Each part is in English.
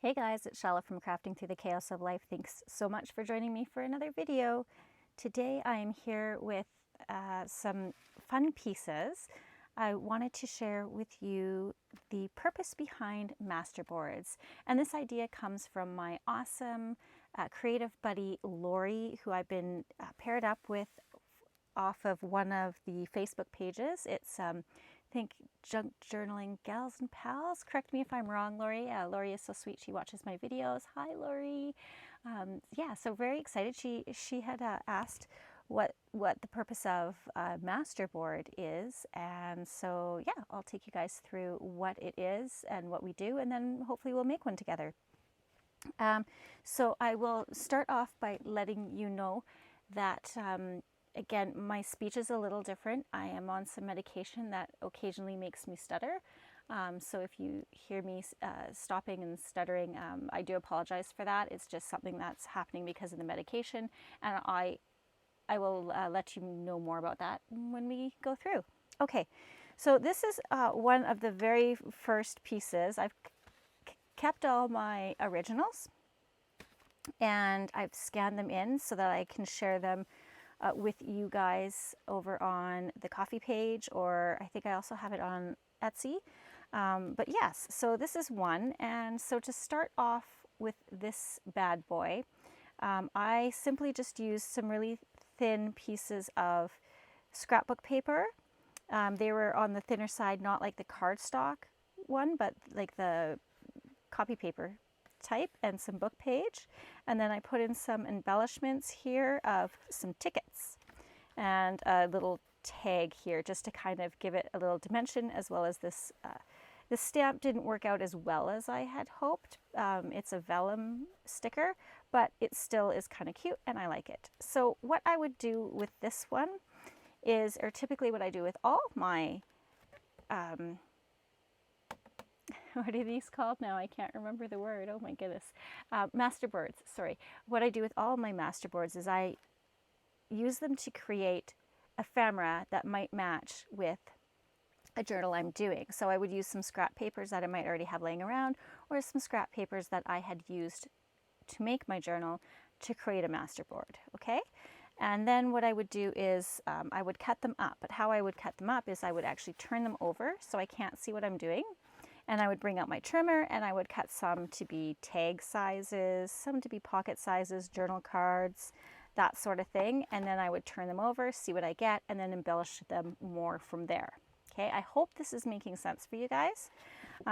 Hey guys, it's Chala from Crafting Through the Chaos of Life. Thanks so much for joining me for another video. Today I am here with some fun pieces. I wanted to share with you the purpose behind Masterboards. And this idea comes from my awesome creative buddy Lori, who I've been paired up with off of one of the Facebook pages. It's I think Junk Journaling Gals and Pals. Correct me if I'm wrong, Lori. Lori is so sweet. She watches my videos. Hi, Lori. Yeah, so very excited. She had asked what the purpose of Masterboard is, and so yeah, I'll take you guys through what it is and what we do, and then hopefully we'll make one together. So I will start off by letting you know that again, my speech is a little different. I am on some medication that occasionally makes me stutter. So if you hear me stopping and stuttering, I do apologize for that. It's just something that's happening because of the medication, and I will let you know more about that when we go through. Okay, so this is one of the very first pieces. I've kept all my originals and I've scanned them in so that I can share them with you guys over on the coffee page, or I think I also have it on Etsy. But yes, so this is one. And so to start off with this bad boy, I simply just used some really thin pieces of scrapbook paper. They were on the thinner side, not like the cardstock one, but like the copy paper type, and some book page. And then I put in some embellishments here of some tickets and a little tag here just to kind of give it a little dimension, as well as this this stamp didn't work out as well as I had hoped. It's a vellum sticker, but it still is kind of cute and I like it. So what I would do with this one is, or typically what I do with all my what are these called now? I can't remember the word. Oh my goodness. Masterboards, sorry. What I do with all of my masterboards is I use them to create ephemera that might match with a journal I'm doing. So I would use some scrap papers that I might already have laying around, or some scrap papers that I had used to make my journal to create a masterboard, okay? And then what I would do is I would cut them up. But how I would cut them up is I would actually turn them over so I can't see what I'm doing. And I would bring out my trimmer and I would cut some to be tag sizes, some to be pocket sizes, journal cards, that sort of thing. And then I would turn them over, see what I get, and then embellish them more from there. Okay, I hope this is making sense for you guys.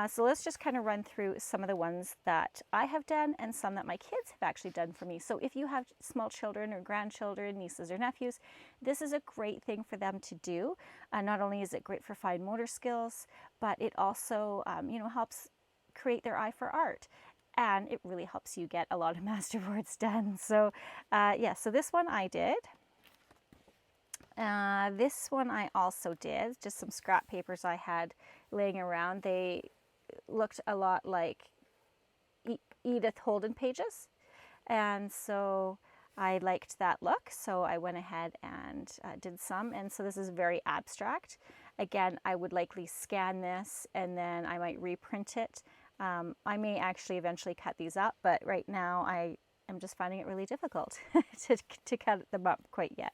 So let's just kind of run through some of the ones that I have done and some that my kids have actually done for me. So if you have small children or grandchildren, nieces or nephews, this is a great thing for them to do. Not only is it great for fine motor skills, but it also helps create their eye for art. And it really helps you get a lot of masterboards done. So yeah, so this one I did. This one I also did, just some scrap papers I had laying around. They looked a lot like Edith Holden pages, and so I liked that look, so I went ahead and did some. And so this is very abstract. Again, I would likely scan this and then I might reprint it. I may actually eventually cut these up, but right now I am just finding it really difficult to cut them up quite yet.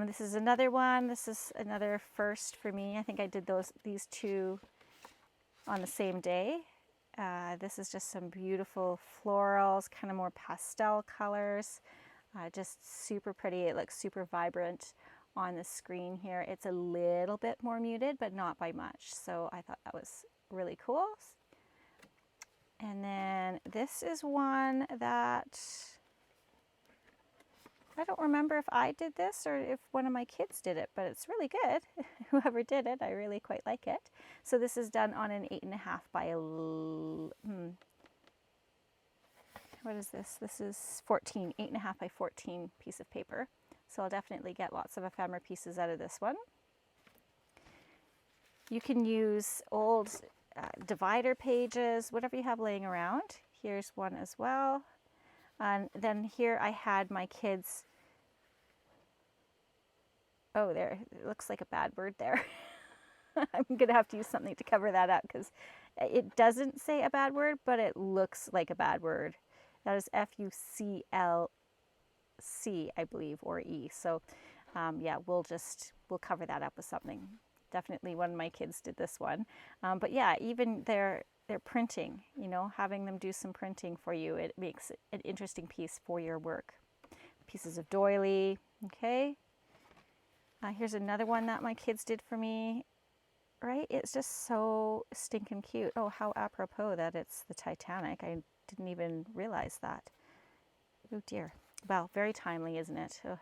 This is another one. This is another first for me. I think I did these two on the same day. This is just some beautiful florals, kind of more pastel colors. Just super pretty. It looks super vibrant on the screen here. It's a little bit more muted, but not by much. So I thought that was really cool. And then this is one that I don't remember if I did this or if one of my kids did it, but it's really good. Whoever did it, I really quite like it. So this is done on an 8.5 by what is this? This is 14, 8.5 by 14 piece of paper. So I'll definitely get lots of ephemera pieces out of this one. You can use old divider pages, whatever you have laying around. Here's one as well. And then here I had my kids. Oh, there, it looks like a bad word there. I'm going to have to use something to cover that up because It doesn't say a bad word, but it looks like a bad word. That is Fuclc, I believe, or E. So yeah, we'll cover that up with something. Definitely one of my kids did this one. But yeah, even their printing, you know, having them do some printing for you, it makes an interesting piece for your work. Pieces of doily, okay. Here's another one that my kids did for me, right? It's just so stinking cute. Oh, how apropos that it's the Titanic. I didn't even realize that. Oh dear. Well, very timely, isn't it? Oh,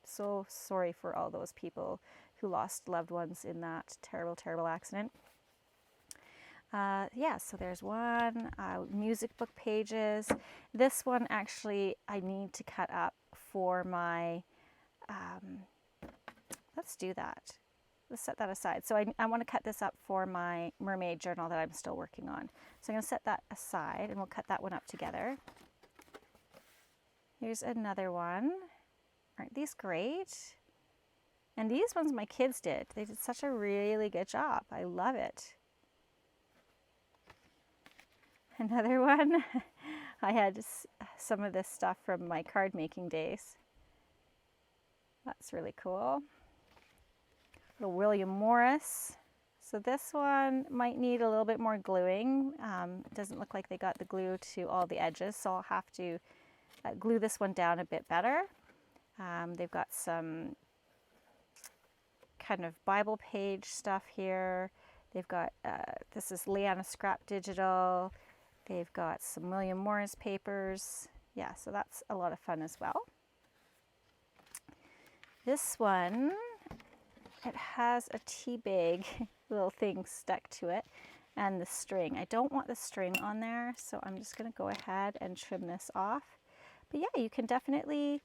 so sorry for all those people who lost loved ones in that terrible, terrible accident. Yeah, so there's one. Music book pages. This one actually I need to cut up for my, let's do that. Let's set that aside. So I want to cut this up for my mermaid journal that I'm still working on. So I'm going to set that aside and we'll cut that one up together. Here's another one. Aren't these great? And these ones my kids did. They did such a really good job. I love it. Another one. I had some of this stuff from my card making days. That's really cool. Little William Morris. So this one might need a little bit more gluing. It doesn't look like they got the glue to all the edges, so I'll have to glue this one down a bit better. They've got some kind of Bible page stuff here. They've got, this is Leanna Scrap Digital. They've got some William Morris papers. Yeah, so that's a lot of fun as well. This one, it has a tea bag little thing stuck to it and the string. I don't want the string on there, so I'm just going to go ahead and trim this off. But yeah, you can definitely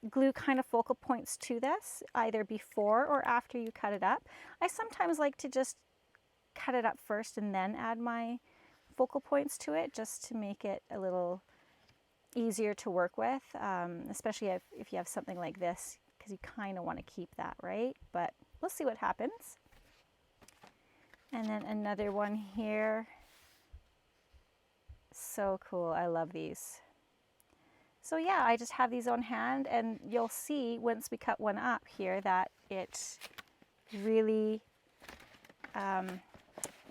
glue kind of focal points to this, either before or after you cut it up. I sometimes like to just cut it up first and then add my focal points to it, just to make it a little easier to work with, especially if you have something like this, because you kind of want to keep that, right? But we'll see what happens. And then another one here. So cool. I love these. So yeah, I just have these on hand, and you'll see once we cut one up here that it really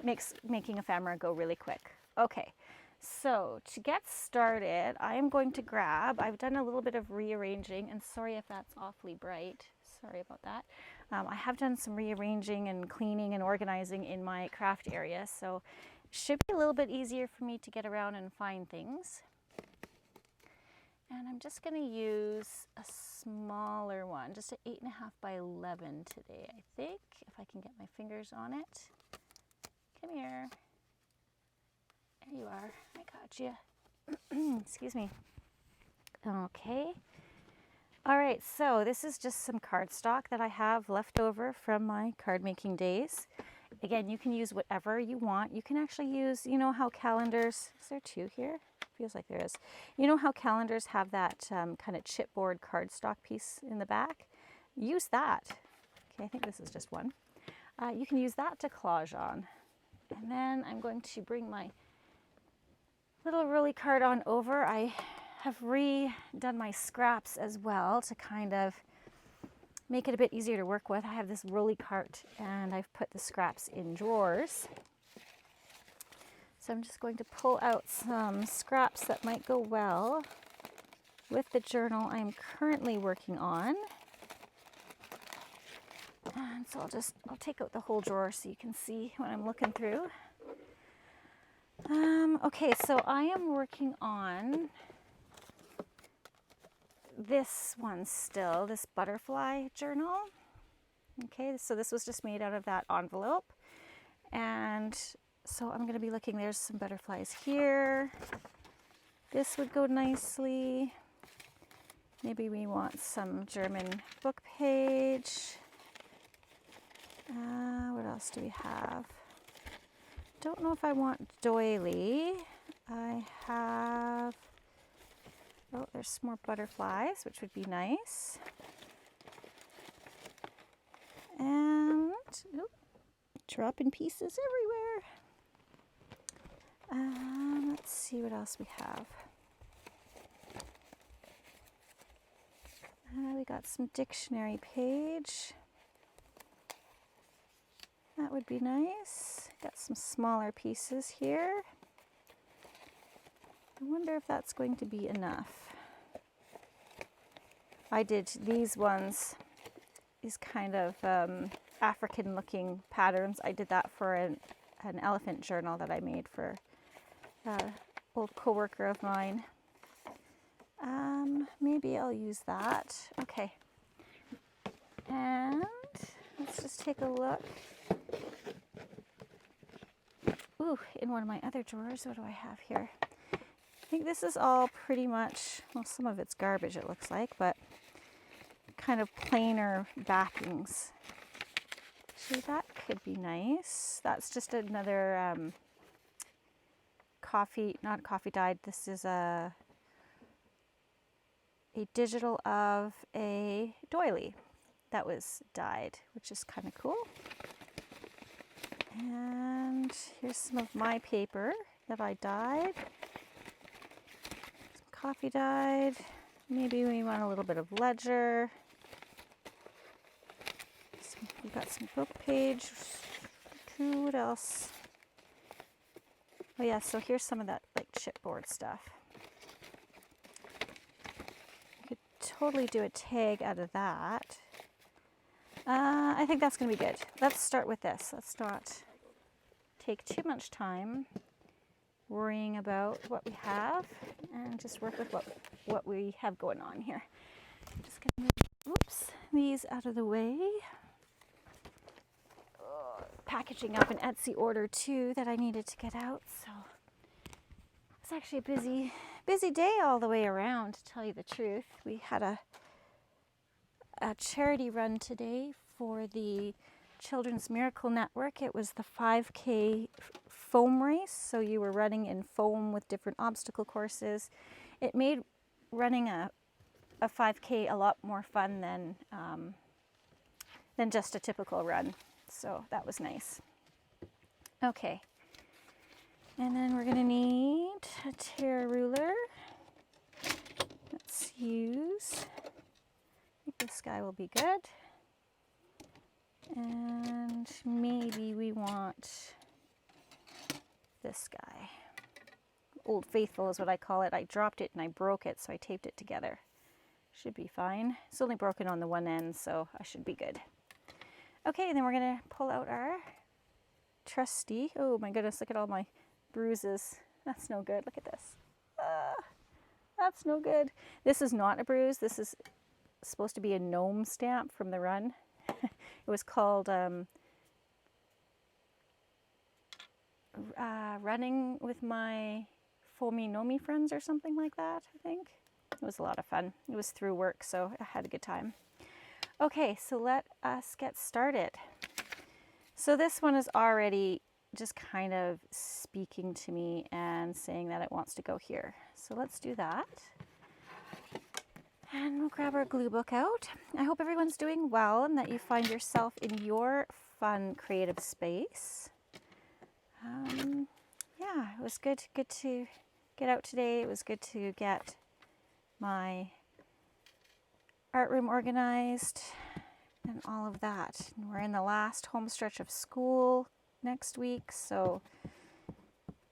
makes making ephemera go really quick. Okay, so to get started, I am going to grab, I've done a little bit of rearranging, and sorry if that's awfully bright, sorry about that. I have done some rearranging and cleaning and organizing in my craft area, so it should be a little bit easier for me to get around and find things. And I'm just going to use a smaller one, just an 8.5 by 11 today, I think, if I can get my fingers on it. Come here. There you are. I got you. Excuse me. Okay. All right, so this is just some cardstock that I have left over from my card making days. Again, you can use whatever you want. You can actually use, you know how calendars, is there two here? Feels like there is. You know how calendars have that kind of chipboard cardstock piece in the back? Use that. Okay, I think this is just one. You can use that to collage on. And then I'm going to bring my little ruly card on over. I have redone my scraps as well to kind of make it a bit easier to work with. I have this ruly cart and I've put the scraps in drawers. So I'm just going to pull out some scraps that might go well with the journal I'm currently working on. And so I'll take out the whole drawer so you can see what I'm looking through. Okay, so I am working on this one still, this butterfly journal. Okay, so this was just made out of that envelope. And so I'm going to be looking, there's some butterflies here. This would go nicely. Maybe we want some German book page. What else do we have? Don't know if I want doily. I have, oh, there's some more butterflies, which would be nice. And dropping pieces everywhere. Let's see what else we have. We got some dictionary page. That would be nice. Got some smaller pieces here. I wonder if that's going to be enough. I did these ones, these kind of African looking patterns. I did that for an elephant journal that I made for an old coworker of mine. Maybe I'll use that. Okay. And let's just take a look. Ooh, in one of my other drawers, what do I have here? I think this is all pretty much, well, some of it's garbage it looks like, but kind of plainer backings. Actually, that could be nice. That's just another not coffee dyed. This is a digital of a doily that was dyed, which is kind of cool. And here's some of my paper that I dyed. Some coffee dyed. Maybe we want a little bit of ledger. We've got some book page. What else? Oh yeah, so here's some of that like chipboard stuff. You could totally do a tag out of that. I think that's going to be good. Let's start with this. Let's not take too much time worrying about what we have and just work with what we have going on here. I'm just going to move these out of the way. Packaging up an Etsy order too that I needed to get out. So it's actually a busy day all the way around, to tell you the truth. We had a charity run today for the Children's Miracle Network. It was the 5K foam race, so you were running in foam with different obstacle courses. It made running a 5K a lot more fun than just a typical run, so that was nice. Okay, and then we're gonna need a tear ruler. Let's use, I think this guy will be good. And maybe we want this guy. Old Faithful is what I call it. I dropped it and I broke it, so I taped it together. Should be fine. It's only broken on the one end, so I should be good. Okay, and then we're gonna pull out our trusty, oh my goodness, look at all my bruises. That's no good, look at this. That's no good. This is not a bruise. This is supposed to be a gnome stamp from the run. It was called Running with My Foamy Nomi Friends or something like that, I think. It was a lot of fun. It was through work, so I had a good time. Okay, so let us get started. So this one is already just kind of speaking to me and saying that it wants to go here. So let's do that. And we'll grab our glue book out. I hope everyone's doing well and that you find yourself in your fun creative space. Yeah, it was good to get out today. It was good to get my art room organized and all of that. And we're in the last home stretch of school next week, so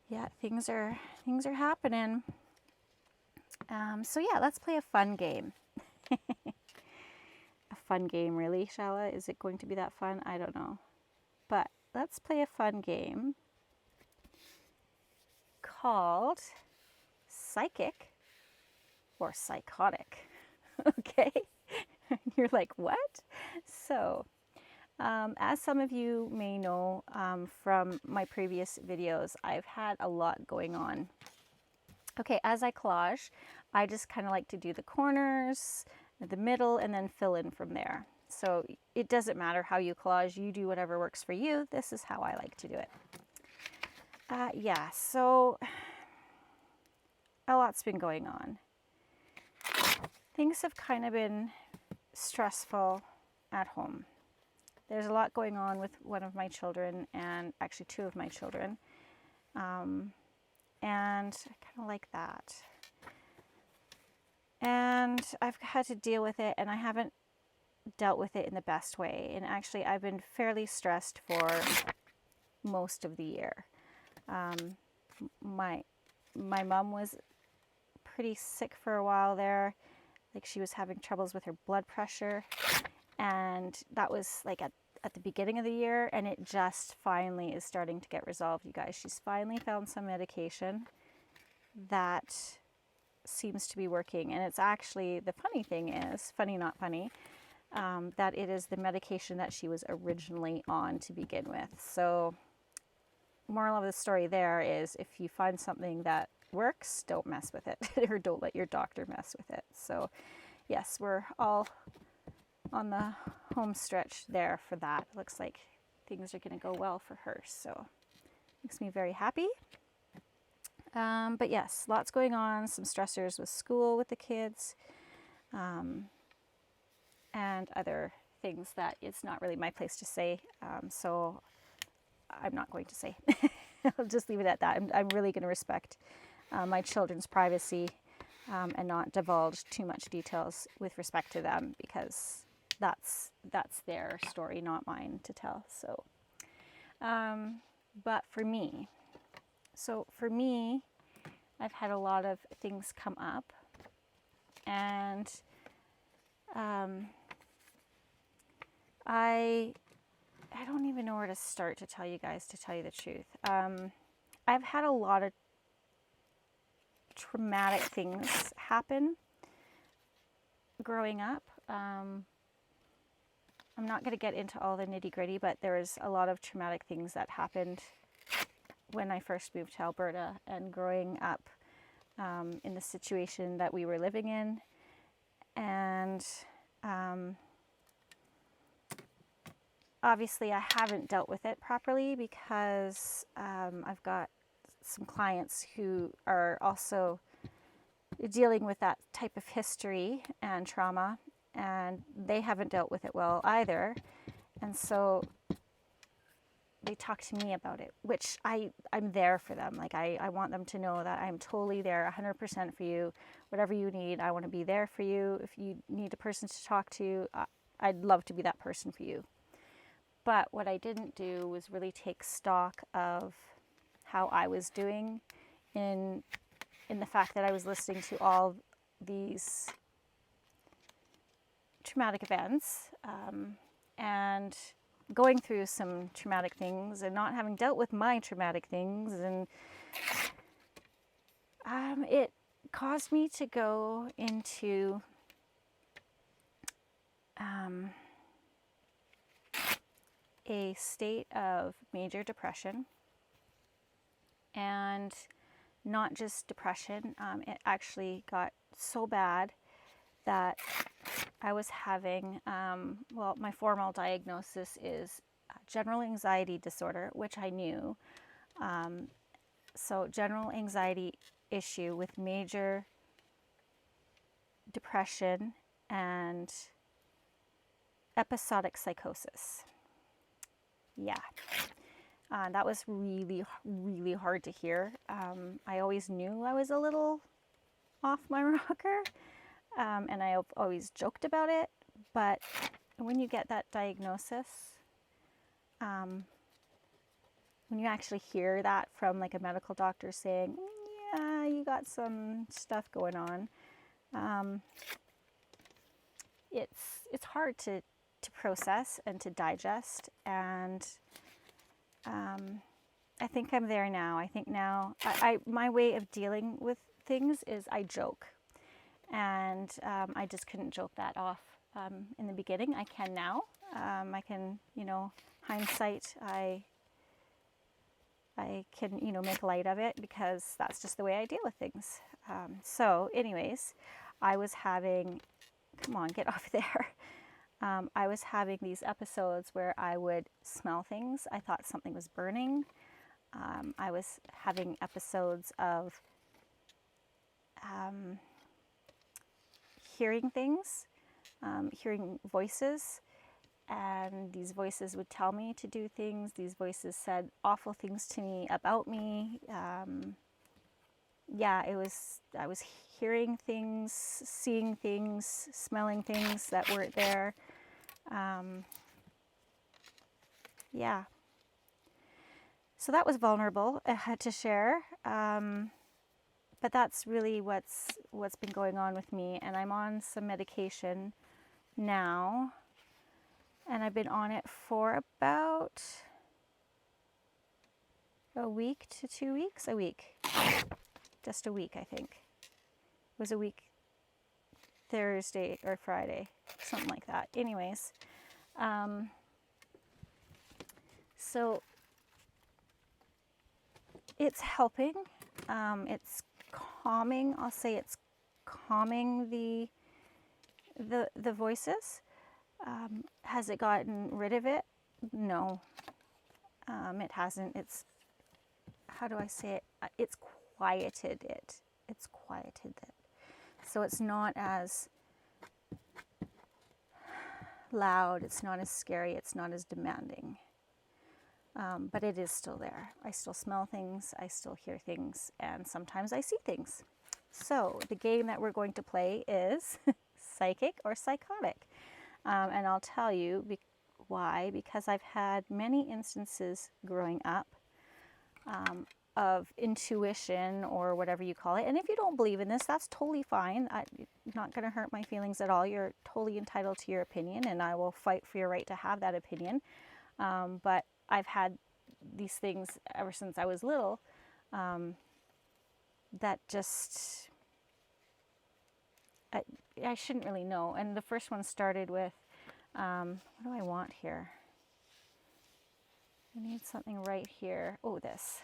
yeah, things are happening. So yeah, let's play a fun game. A fun game, really, Chala? Is it going to be that fun? I don't know. But let's play a fun game called Psychic or Psychotic. Okay? You're like, what? So, as some of you may know from my previous videos, I've had a lot going on. Okay, as I collage, I just kind of like to do the corners, the middle, and then fill in from there. So it doesn't matter how you collage, you do whatever works for you. This is how I like to do it. Yeah, so a lot's been going on. Things have kind of been stressful at home. there's a lot going on with one of my children, and actually two of my children. And I kind of like that. And I've had to deal with it, and I haven't dealt with it in the best way. And actually, I've been fairly stressed for most of the year. My mom was pretty sick for a while there. Like, she was having troubles with her blood pressure, and that was like at the beginning of the year, and it just finally is starting to get resolved, you guys. She's finally found some medication that seems to be working, and it's actually, the funny thing is, funny not funny, that it is the medication that she was originally on to begin with. So moral of the story there is, if you find something that works, don't mess with it, or don't let your doctor mess with it. So yes, we're all on the home stretch there for that. It looks like things are going to go well for her, so makes me very happy. But yes, lots going on, some stressors with school with the kids, and other things that it's not really my place to say, so I'm not going to say. I'll just leave it at that. I'm really going to respect my children's privacy, and not divulge too much details with respect to them, because that's their story, not mine to tell. So, but for me, I've had a lot of things come up, and I don't even know where to start to tell you guys, to tell you the truth. I've had a lot of traumatic things happen growing up. I'm not going to get into all the nitty-gritty, but there was a lot of traumatic things that happened when I first moved to Alberta, and growing up in the situation that we were living in. And obviously I haven't dealt with it properly, because I've got some clients who are also dealing with that type of history and trauma, and they haven't dealt with it well either. And so they talk to me about it, which I'm there for them. Like, I want them to know that I'm totally there, 100% for you. Whatever you need, I want to be there for you. If you need a person to talk to, I'd love to be that person for you. But what I didn't do was really take stock of how I was doing in the fact that I was listening to all these traumatic events, and going through some traumatic things, and not having dealt with my traumatic things, and it caused me to go into a state of major depression. And not just depression, it actually got so bad that I was having, well, my formal diagnosis is general anxiety disorder, which I knew. So general anxiety issue with major depression and episodic psychosis. Yeah. That was really, really hard to hear. I always knew I was a little off my rocker, and I always joked about it. But when you get that diagnosis, when you actually hear that from like a medical doctor saying, yeah, you got some stuff going on, it's hard to process and to digest. And I think I'm there now. I think now my way of dealing with things is I joke, and I just couldn't joke that off in the beginning. I can now. I can, hindsight, I can, make light of it, because that's just the way I deal with things. So anyways, I was having, come on, get off there. I was having these episodes where I would smell things. I thought something was burning. I was having episodes of hearing things, hearing voices, and these voices would tell me to do things. These voices said awful things to me about me. Yeah, I was hearing things, seeing things, smelling things that weren't there. Yeah. So that was vulnerable. I had to share. But that's really what's been going on with me. And I'm on some medication now. And I've been on it for about a week to 2 weeks. A week. Just a week, I think. It was a week Thursday or Friday. Something like that. Anyways. So it's helping. It's calming. I'll say it's calming the voices. Has it gotten rid of it? No, it hasn't. It's, how do I say it? It's quieted it. It's quieted it. So it's not as loud. It's not as scary. It's not as demanding. But it is still there. I still smell things. I still hear things. And sometimes I see things. So the game that we're going to play is Psychic or Psychotic. And I'll tell you why. Because I've had many instances growing up of intuition or whatever you call it. And if you don't believe in this, that's totally fine. It's not going to hurt my feelings at all. You're totally entitled to your opinion, and I will fight for your right to have that opinion. But I've had these things ever since I was little that just, I shouldn't really know. And the first one started with, what do I want here? I need something right here. Oh, this.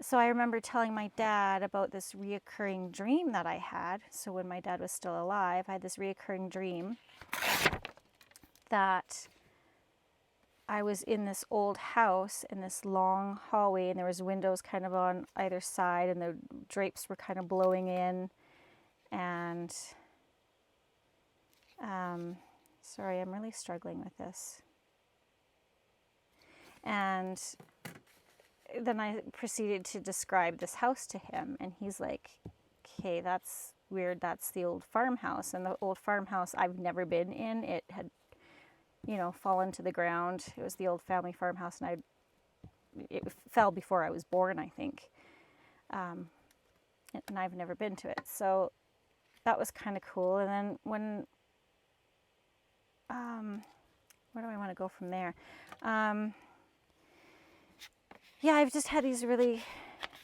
So I remember telling my dad about this reoccurring dream that I had. So when my dad was still alive, I had this reoccurring dream that I was in this old house in this long hallway, and there was windows kind of on either side, and the drapes were kind of blowing in. And sorry, I'm really struggling with this. And then I proceeded to describe this house to him, and he's like, okay, that's weird. That's the old farmhouse. And the old farmhouse I've never been in. It had, fallen to the ground. It was the old family farmhouse, and it fell before I was born, I think. And I've never been to it. So that was kind of cool. And then when, where do I want to go from there? Yeah, I've just had these really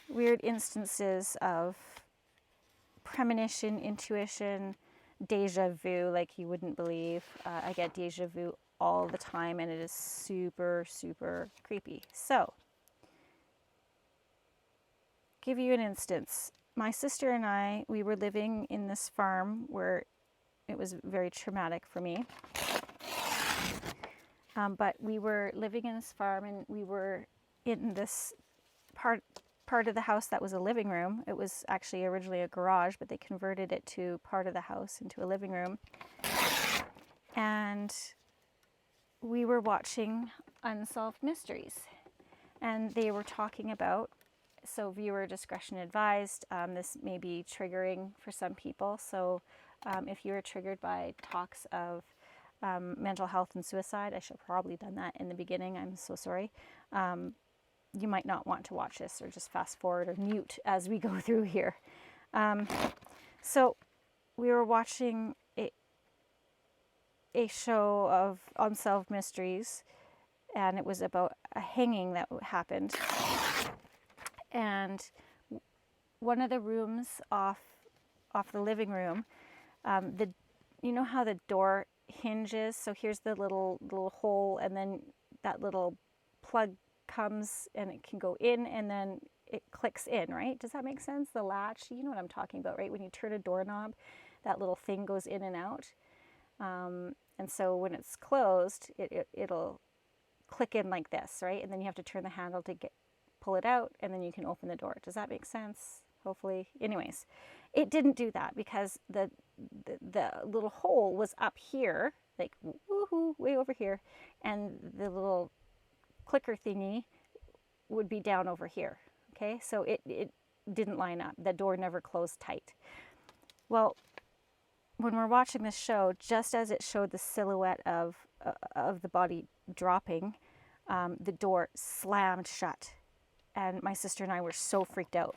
weird instances of premonition, intuition, deja vu, like you wouldn't believe. I get deja vu all the time, and it is super, super creepy. So, give you an instance. My sister and I, we were living in this farm where it was very traumatic for me. But we were living in this farm, and we were in this part of the house that was a living room. It was actually originally a garage, but they converted it to part of the house into a living room. And we were watching Unsolved Mysteries, and they were talking about, so viewer discretion advised, this may be triggering for some people. So if you are triggered by talks of mental health and suicide, I should have probably done that in the beginning. I'm so sorry. You might not want to watch this, or just fast forward or mute as we go through here. So we were watching a show of Unsolved Mysteries, and it was about a hanging that happened. And one of the rooms off the living room, you know how the door hinges? So here's the little hole, and then that little plug comes, and it can go in, and then it clicks in, right? Does that make sense? The latch, you know what I'm talking about, right? When you turn a doorknob, that little thing goes in and out. And so when it's closed, it'll click in like this, right? And then you have to turn the handle to pull it out, and then you can open the door. Does that make sense? Hopefully. Anyways, it didn't do that because the little hole was up here, like woohoo, way over here, and the little clicker thingy would be down over here. Okay, so it didn't line up. The door never closed tight. Well, when we're watching this show, just as it showed the silhouette of the body dropping, the door slammed shut, and my sister and I were so freaked out.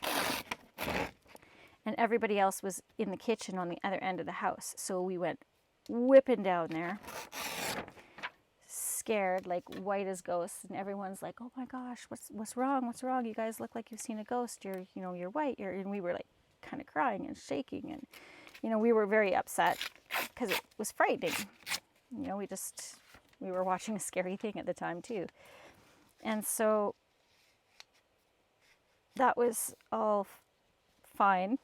And everybody else was in the kitchen on the other end of the house, so we went whipping down there, scared, like white as ghosts, and everyone's like, "Oh my gosh, what's wrong? What's wrong? You guys look like you've seen a ghost. You're white." And we were like kind of crying and shaking, and we were very upset because it was frightening. We were watching a scary thing at the time too. And so that was all fine.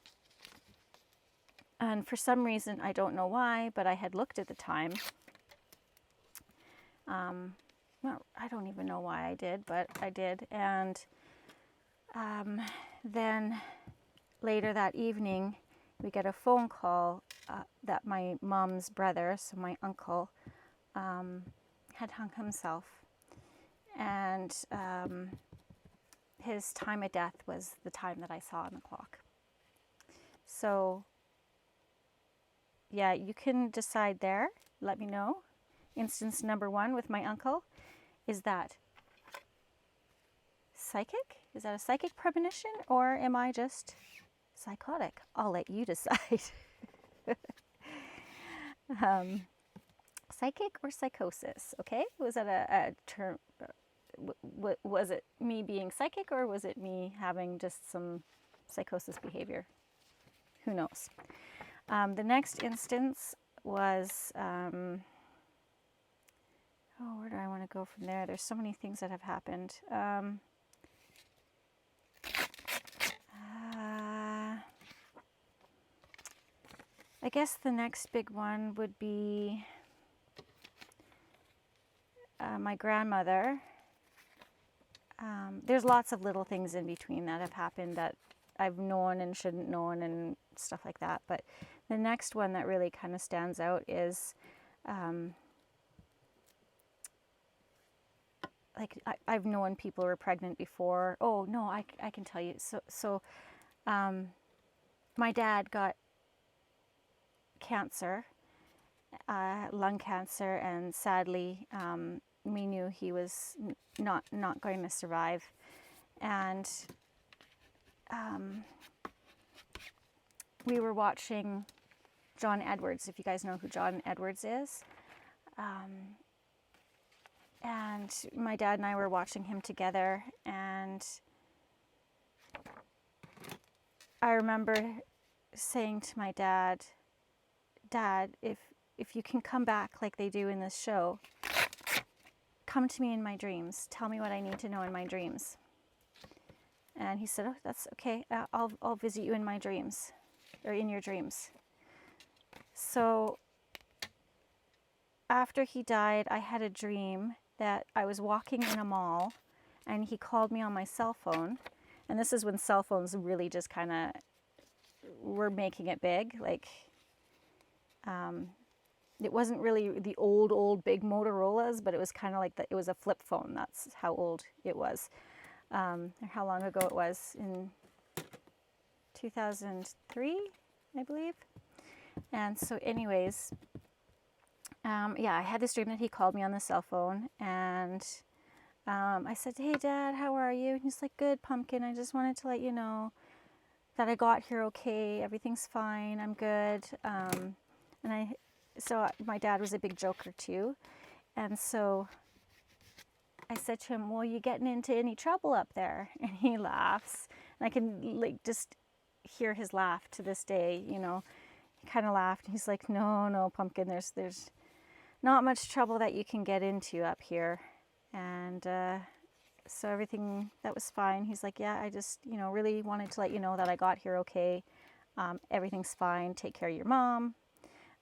And for some reason, I don't know why, but I had looked at the time. Well, I don't even know why I did, but I did. And then later that evening, we get a phone call that my mom's brother, so my uncle, had hung himself. And his time of death was the time that I saw on the clock. So, yeah, you can decide there. Let me know. Instance number 1 with my uncle, is that psychic? Is that a psychic premonition, or am I just psychotic? I'll let you decide. Psychic or psychosis, okay? Was that a term? Was it me being psychic, or was it me having just some psychosis behavior? Who knows? The next instance was, where do I want to go from there? There's so many things that have happened. I guess the next big one would be my grandmother. There's lots of little things in between that have happened that I've known and shouldn't known and stuff like that. But the next one that really kind of stands out is I've known people who were pregnant before. Oh no, I can tell you. So my dad got cancer, lung cancer, and sadly we knew he was not going to survive. And we were watching John Edwards, if you guys know who John Edwards is. And my dad and I were watching him together, and I remember saying to my dad, "Dad, if you can come back like they do in this show, come to me in my dreams. Tell me what I need to know in my dreams." And he said, "Oh, that's okay. I'll visit you in my dreams, or in your dreams." So after he died, I had a dream that I was walking in a mall, and he called me on my cell phone. And this is when cell phones really just kind of were making it big. Like, it wasn't really the old big Motorola's, but it was kind of like it was a flip phone. That's how old it was, or how long ago it was, in 2003, I believe. And so anyways, yeah, I had this dream that he called me on the cell phone, and I said, "Hey Dad, how are you?" And he's like, "Good, Pumpkin. I just wanted to let you know that I got here okay. Everything's fine. I'm good." So my dad was a big joker too. And so I said to him, "Well, you getting into any trouble up there?" And he laughs. And I can just hear his laugh to this day, He kind of laughed. He's like, No, Pumpkin, there's not much trouble that you can get into up here." And so everything, that was fine. He's like, "Yeah, I just, really wanted to let you know that I got here okay. Everything's fine. Take care of your mom."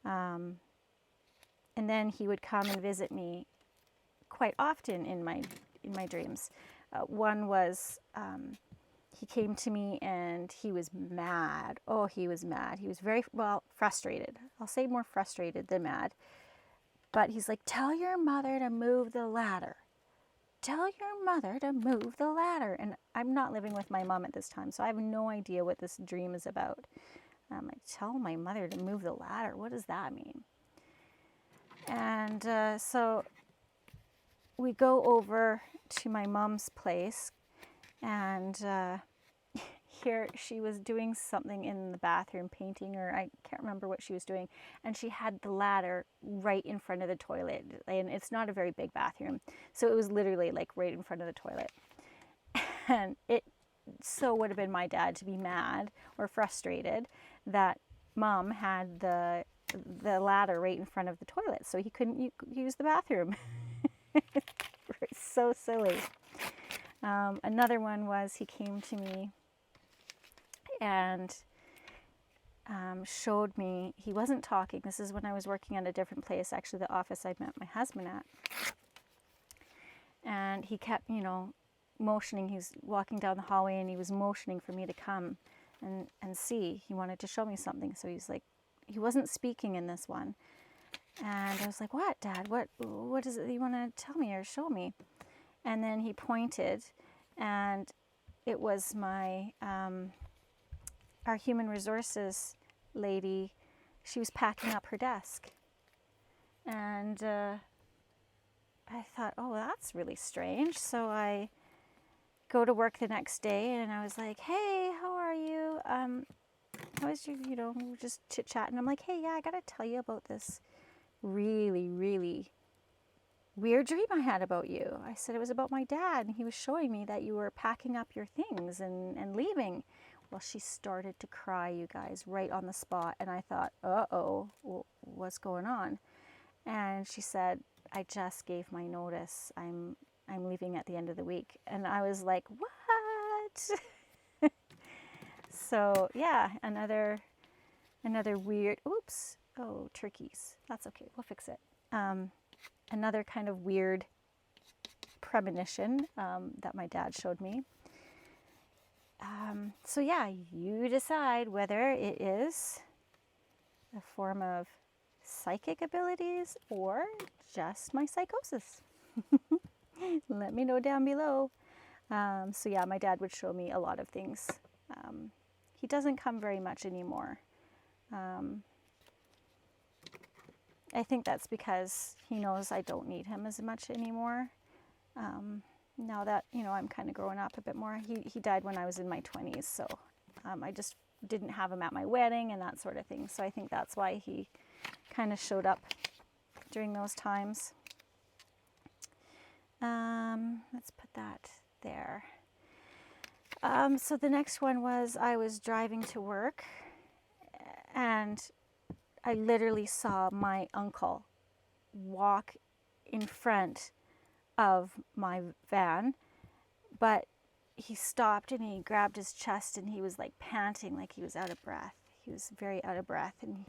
And then he would come and visit me quite often in my dreams. One was, he came to me and he was mad. Oh, he was mad. He was very, frustrated. I'll say more frustrated than mad. But he's like, tell your mother to move the ladder. Tell your mother to move the ladder. And I'm not living with my mom at this time, so I have no idea what this dream is about. I tell my mother to move the ladder. What does that mean? And so we go over to my mom's place, and here she was doing something in the bathroom, painting, or I can't remember what she was doing, and she had the ladder right in front of the toilet, and it's not a very big bathroom, so it was literally like right in front of the toilet. And it so would have been my dad to be mad or frustrated that Mom had the ladder right in front of the toilet, so he couldn't use the bathroom. So silly. Another one was he came to me and showed me, he wasn't talking. This is when I was working at a different place, actually the office I met my husband at. And he kept, motioning. He was walking down the hallway and he was motioning for me to come and see. He wanted to show me something. So he's like, he wasn't speaking in this one. And I was like, what, Dad? What is it that you want to tell me or show me? And then he pointed, and it was my, our human resources lady. She was packing up her desk. And I thought, oh, that's really strange. So I go to work the next day, and I was like, hey, how are you? How was your, we were just chit-chatting. I'm like, hey, yeah, I got to tell you about this really, really weird dream I had about you. I said it was about my dad, and he was showing me that you were packing up your things and leaving. Well, she started to cry, you guys, right on the spot. And I thought, uh-oh, what's going on? And she said, I just gave my notice. I'm leaving at the end of the week. And I was like, what? So yeah, another weird, oops, oh, turkeys. That's okay, we'll fix it. Another kind of weird premonition that my dad showed me. So yeah, you decide whether it is a form of psychic abilities or just my psychosis. Let me know down below. So yeah, my dad would show me a lot of things. He doesn't come very much anymore. I think that's because he knows I don't need him as much anymore. Now that, I'm kind of growing up a bit more. He died when I was in my 20s, so I just didn't have him at my wedding and that sort of thing. So I think that's why he kind of showed up during those times. Let's put that there. So the next one was I was driving to work, and I literally saw my uncle walk in front of my van, but he stopped and he grabbed his chest and he was like panting, like he was out of breath. He was very out of breath. And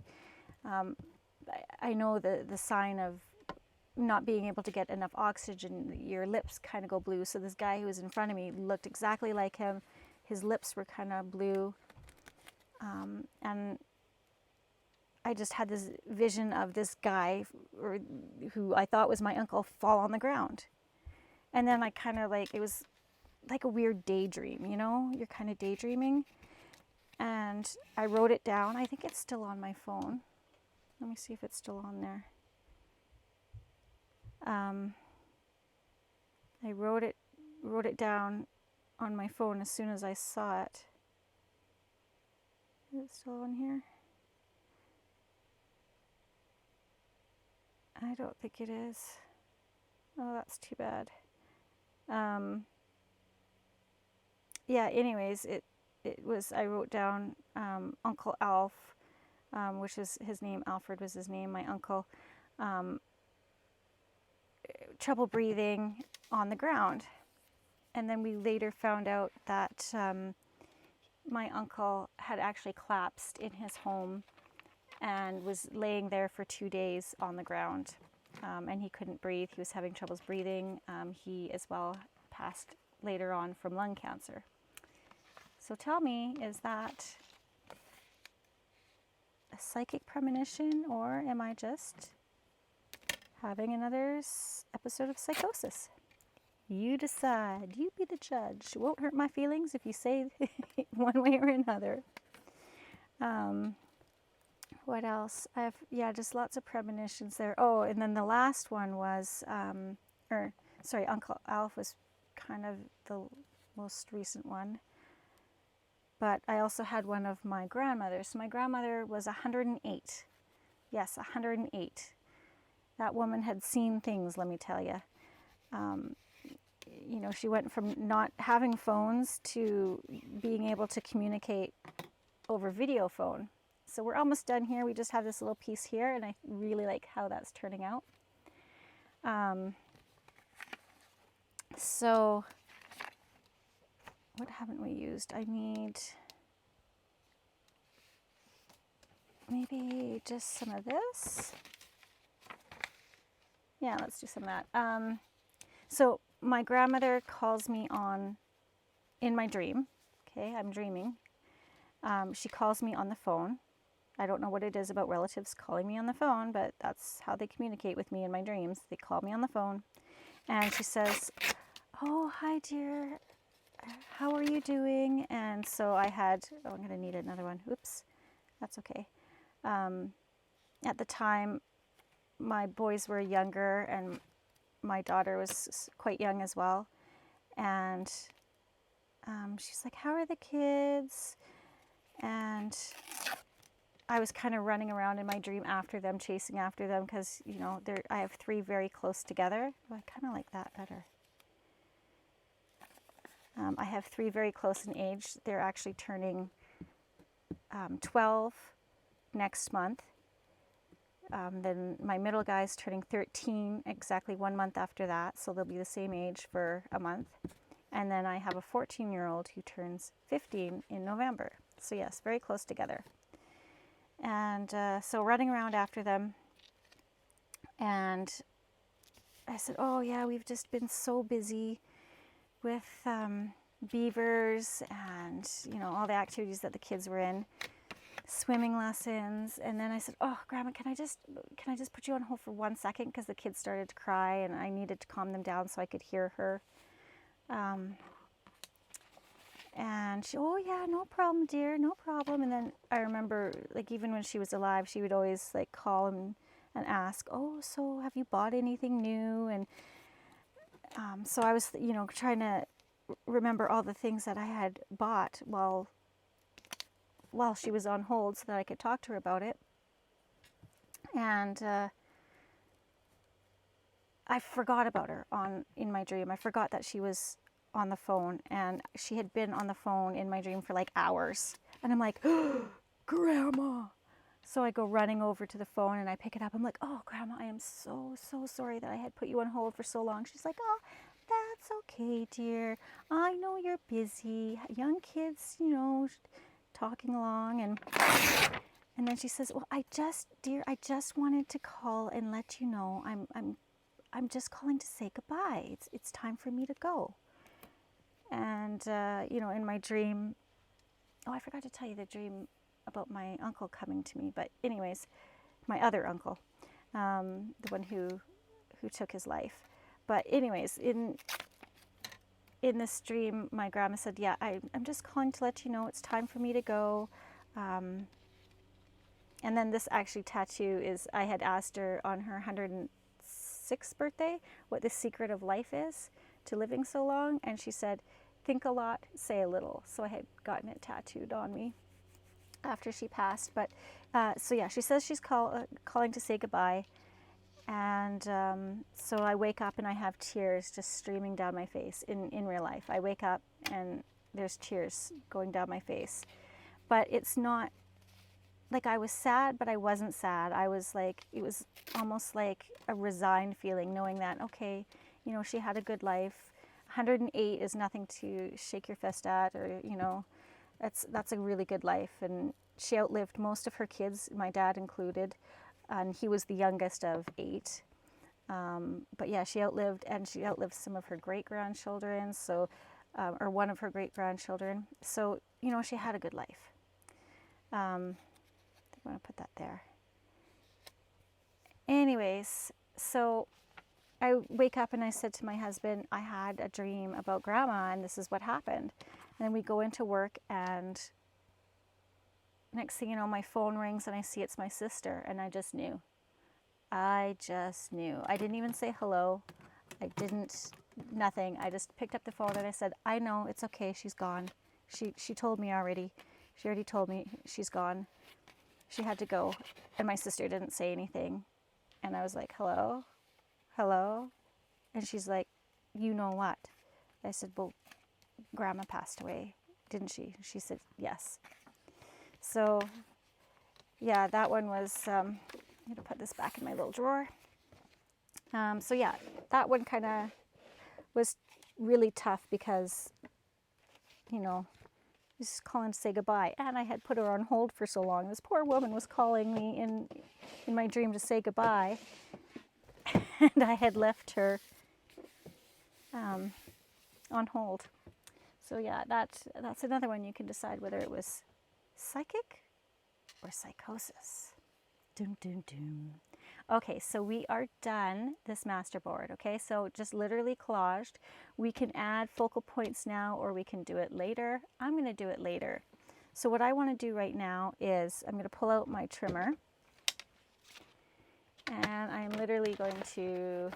I know the sign of not being able to get enough oxygen, your lips kind of go blue. So this guy who was in front of me looked exactly like him. His lips were kind of blue. And I just had this vision of this guy who I thought was my uncle fall on the ground. And then I kind of it was like a weird daydream, you're kind of daydreaming. And I wrote it down. I think it's still on my phone. Let me see if it's still on there. I wrote it down on my phone as soon as I saw it. Is it still on here? I don't think it is. Oh, that's too bad. Yeah, anyways, it was, I wrote down Uncle Alf, which is his name, Alfred was his name, my uncle, trouble breathing on the ground. And then we later found out that my uncle had actually collapsed in his home and was laying there for 2 days on the ground, and he couldn't breathe. He was having troubles breathing. He as well passed later on from lung cancer. So tell me, is that a psychic premonition, or am I just having another episode of Psychosis. You decide. You be the judge. It won't hurt my feelings if you say one way or another. What else? I have, just lots of premonitions there. Oh, and then the last one was, Uncle Alf was kind of the most recent one. But I also had one of my grandmothers. So my grandmother was 108. Yes, 108. That woman had seen things, let me tell you. She went from not having phones to being able to communicate over video phone. So we're almost done here. We just have this little piece here, and I really like how that's turning out. So what haven't we used? I need maybe just some of this. Yeah, let's do some of that. So my grandmother calls me on in my dream. Okay, I'm dreaming. She calls me on the phone. I don't know what it is about relatives calling me on the phone, but that's how they communicate with me in my dreams. They call me on the phone, and she says, "Oh, hi dear, how are you doing?" And so I had, I'm going to need another one. Oops, that's okay. At the time, my boys were younger, and my daughter was quite young as well. And she's like, "How are the kids?" And I was kind of running around in my dream after them, chasing after them, because, I have 3 very close together. Oh, I kind of like that better. I have 3 very close in age. They're actually turning 12 next month. Then my middle guy's turning 13 exactly 1 month after that, so they'll be the same age for a month. And then I have a 14-year-old who turns 15 in November. So yes, very close together. And so running around after them, and I said, "Oh yeah, we've just been so busy with beavers and all the activities that the kids were in, swimming lessons." And then I said, "Oh, Grandma, can I just put you on hold for 1 second, because the kids started to cry and I needed to calm them down so I could hear her." And she, "Oh yeah, no problem, dear, no problem." And then I remember, like, even when she was alive, she would always like call and ask, "Oh, so have you bought anything new?" And so I was, trying to remember all the things that I had bought while she was on hold, so that I could talk to her about it. And I forgot about her in my dream. I forgot that she was on the phone, and she had been on the phone in my dream for like hours. And I'm like, "Oh, Grandma." So I go running over to the phone and I pick it up. I'm like, "Oh, Grandma, I am so sorry that I had put you on hold for so long." She's like, "Oh, that's okay, dear. I know you're busy. Young kids, talking along." And then she says, "Well, I just wanted to call and let you know I'm just calling to say goodbye. It's time for me to go." And in my dream, oh, I forgot to tell you the dream about my uncle coming to me. But anyways, my other uncle, the one who took his life. But anyways, in this dream, my grandma said, "Yeah, I'm just calling to let you know it's time for me to go." And then this actually tattoo is, I had asked her on her 106th birthday what the secret of life is to living so long. And she said, "Think a lot, say a little." So I had gotten it tattooed on me after she passed. But so yeah, she says she's calling to say goodbye. And so I wake up and I have tears just streaming down my face in real life. I wake up and there's tears going down my face. But it's not like I was sad, but I wasn't sad. I was like, it was almost like a resigned feeling, knowing that, okay, she had a good life. 108 is nothing to shake your fist at, or, that's a really good life. And she outlived most of her kids, my dad included, and he was the youngest of 8. But yeah, she outlived some of her great-grandchildren, so, or one of her great-grandchildren. So, she had a good life. I'm going to put that there. Anyways, so I wake up and I said to my husband, I had a dream about Grandma and this is what happened. And then we go into work and next thing you know, my phone rings and I see it's my sister, and I just knew. I just knew. I didn't even say hello. I didn't, nothing. I just picked up the phone and I said, I know, it's okay, she's gone. She told me already. She already told me she's gone. She had to go. And my sister didn't say anything. And I was like, hello? Hello? And she's like, you know what? I said, well, Grandma passed away, didn't she? She said, yes. So, yeah, that one was, I'm going to put this back in my little drawer. So yeah, that one kind of was really tough because, you know, just calling to say goodbye. And I had put her on hold for so long. This poor woman was calling me in my dream to say goodbye. And I had left her on hold. So yeah, that's another one. You can decide whether it was psychic or psychosis. Doom, doom, doom. Okay, so we are done this masterboard, okay? So just literally collaged. We can add focal points now or we can do it later. I'm going to do it later. So what I want to do right now is I'm going to pull out my trimmer. And I'm literally going to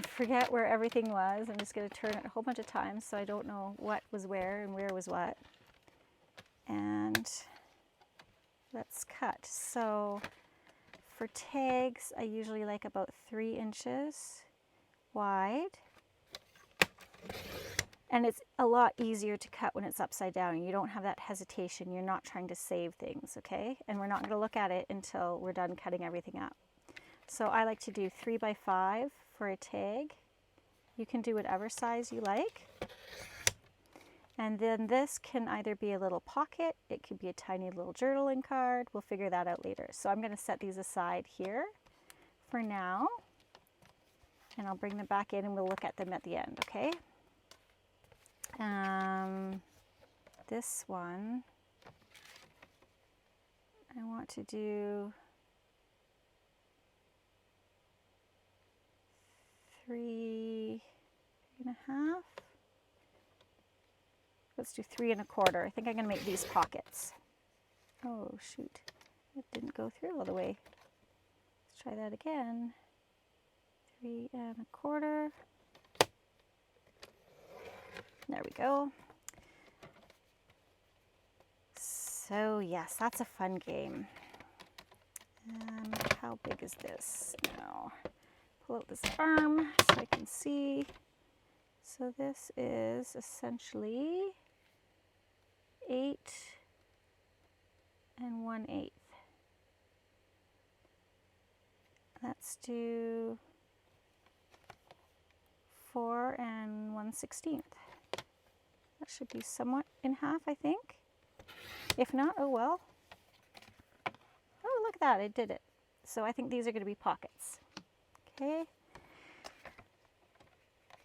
forget where everything was. I'm just going to turn it a whole bunch of times so I don't know what was where and where was what. And let's cut. So for tags, I usually like about 3 inches wide. And it's a lot easier to cut when it's upside down. You don't have that hesitation. You're not trying to save things, okay? And we're not going to look at it until we're done cutting everything up. So I like to do 3 by 5 for a tag. You can do whatever size you like. And then this can either be a little pocket, it could be a tiny little journaling card. We'll figure that out later. So I'm going to set these aside here for now. And I'll bring them back in and we'll look at them at the end, okay? This one, I want to do 3.5. Let's do 3 1/4. I think I'm going to make these pockets. Oh, shoot. It didn't go through all the way. Let's try that again. 3 1/4. There we go. So, yes, that's a fun game. How big is this? Now, pull out this arm so I can see. So this is essentially 8 1/8. Let's do 4 1/16. That should be somewhat in half, I think. If not, oh well. Oh, look at that, I did it. So I think these are going to be pockets. Okay.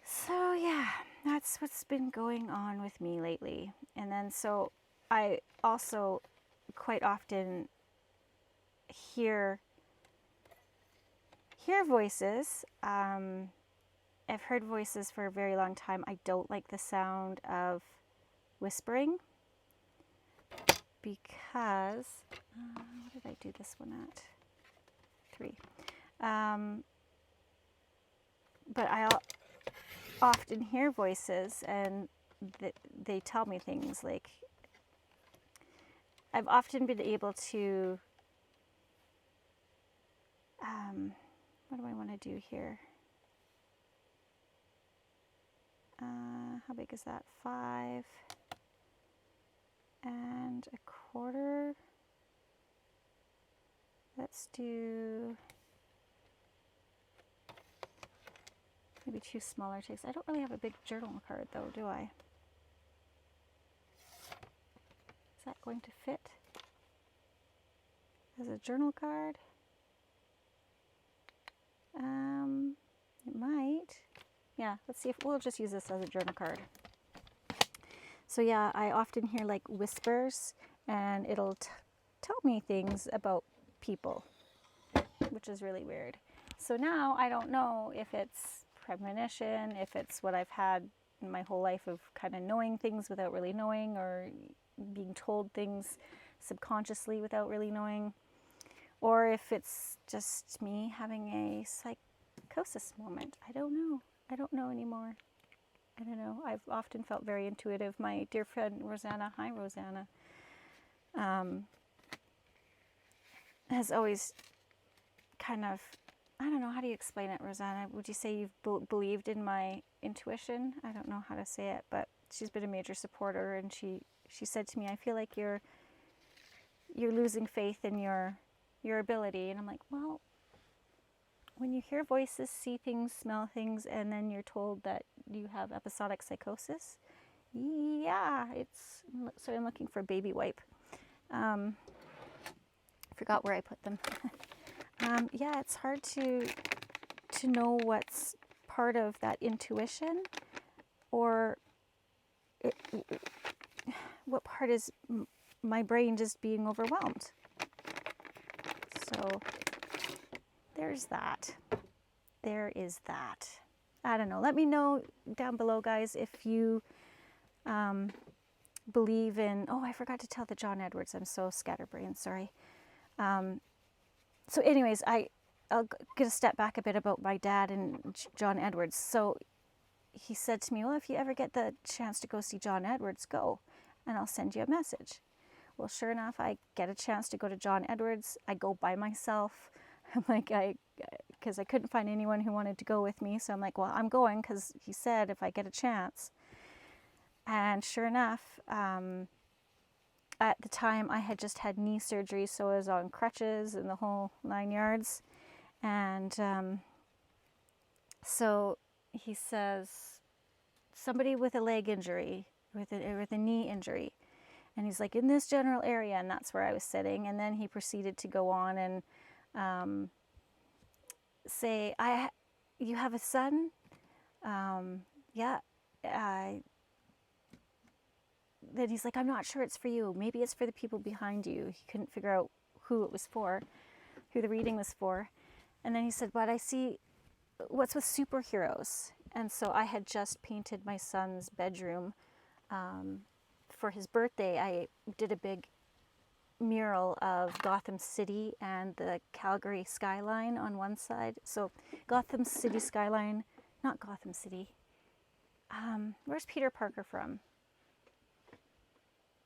So yeah, that's what's been going on with me lately. And then so I also quite often hear voices. I've heard voices for a very long time. I don't like the sound of whispering because, what did I do this one at? 3. But I often hear voices and they tell me things like, I've often been able to, what do I want to do here? How big is that? 5 1/4. Let's do maybe 2 smaller tags. I don't really have a big journal card though, do I? Is that going to fit as a journal card? It might. Yeah, let's see if we'll just use this as a journal card. So yeah, I often hear like whispers and it'll tell me things about people. which is really weird. So now I don't know if it's premonition, if it's what I've had in my whole life of kind of knowing things without really knowing, or being told things subconsciously without really knowing, or if it's just me having a psychosis moment. I don't know. I don't know anymore. I don't know. I've often felt very intuitive. My dear friend Rosanna, hi Rosanna, has always kind of, I don't know, how do you explain it, Rosanna? Would you say you've believed in my intuition? I don't know how to say it, but she's been a major supporter, and she said to me, I feel like you're losing faith in your ability. And I'm like, well, when you hear voices, see things, smell things, and then you're told that you have episodic psychosis, yeah, it's, so I'm looking for a baby wipe. Forgot where I put them. Yeah, it's hard to know what's part of that intuition, or what part is my brain just being overwhelmed. So there's that. There is that. I don't know. Let me know down below, guys, if you believe in, oh, I forgot to tell the John Edwards. I'm so scatterbrained, sorry. So anyways, I'll get a step back a bit about my dad and John Edwards. So he said to me, well, if you ever get the chance to go see John Edwards, go, and I'll send you a message. Well, sure enough, I get a chance to go to John Edwards. I go by myself. I'm like, because I couldn't find anyone who wanted to go with me. So I'm like, well, I'm going because he said if I get a chance. And sure enough, at the time I had just had knee surgery, so I was on crutches and the whole 9 yards. And so he says, somebody with a leg injury, with a knee injury. And he's like, in this general area, and that's where I was sitting. And then he proceeded to go on and say, you have a son? Yeah. Then he's like, I'm not sure it's for you. Maybe it's for the people behind you. He couldn't figure out who it was for, who the reading was for. And then he said, but I see, what's with superheroes? And so I had just painted my son's bedroom. For his birthday, I did a big mural of Gotham City and the Calgary skyline on one side. So Gotham City skyline, not Gotham City. Where's Peter Parker from?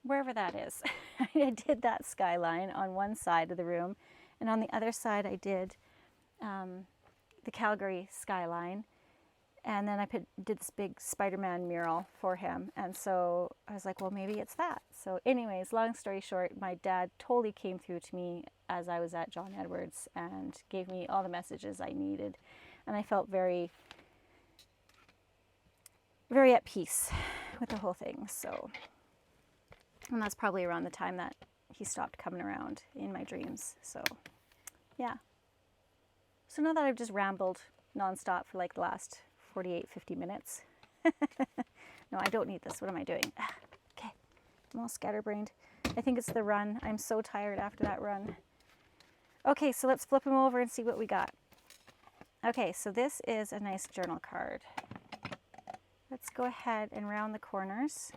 Wherever that is. I did that skyline on one side of the room, and on the other side I did the Calgary skyline, and then I did this big Spider-Man mural for him. And so I was like, well, maybe it's that. So anyways, long story short, my dad totally came through to me as I was at John Edwards and gave me all the messages I needed, and I felt very, very at peace with the whole thing. So, and that's probably around the time that he stopped coming around in my dreams. So yeah. So now that I've just rambled nonstop for like the last 48, 50 minutes. No, I don't need this. What am I doing? Okay, I'm all scatterbrained. I think it's the run. I'm so tired after that run. Okay, so let's flip them over and see what we got. Okay, so this is a nice journal card. Let's go ahead and round the corners.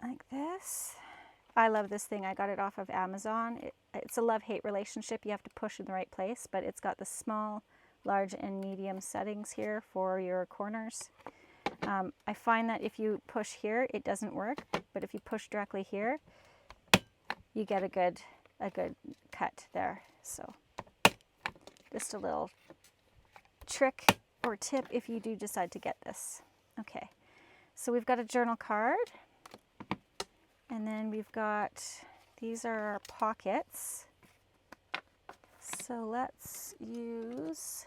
Like this. I love this thing. I got it off of Amazon. It's a love-hate relationship. You have to push in the right place, but it's got the small, large, and medium settings here for your corners. I find that if you push here, it doesn't work, but if you push directly here, you get a good cut there. So just a little trick or tip if you do decide to get this. Okay, so we've got a journal card. And then we've got, these are our pockets. So let's use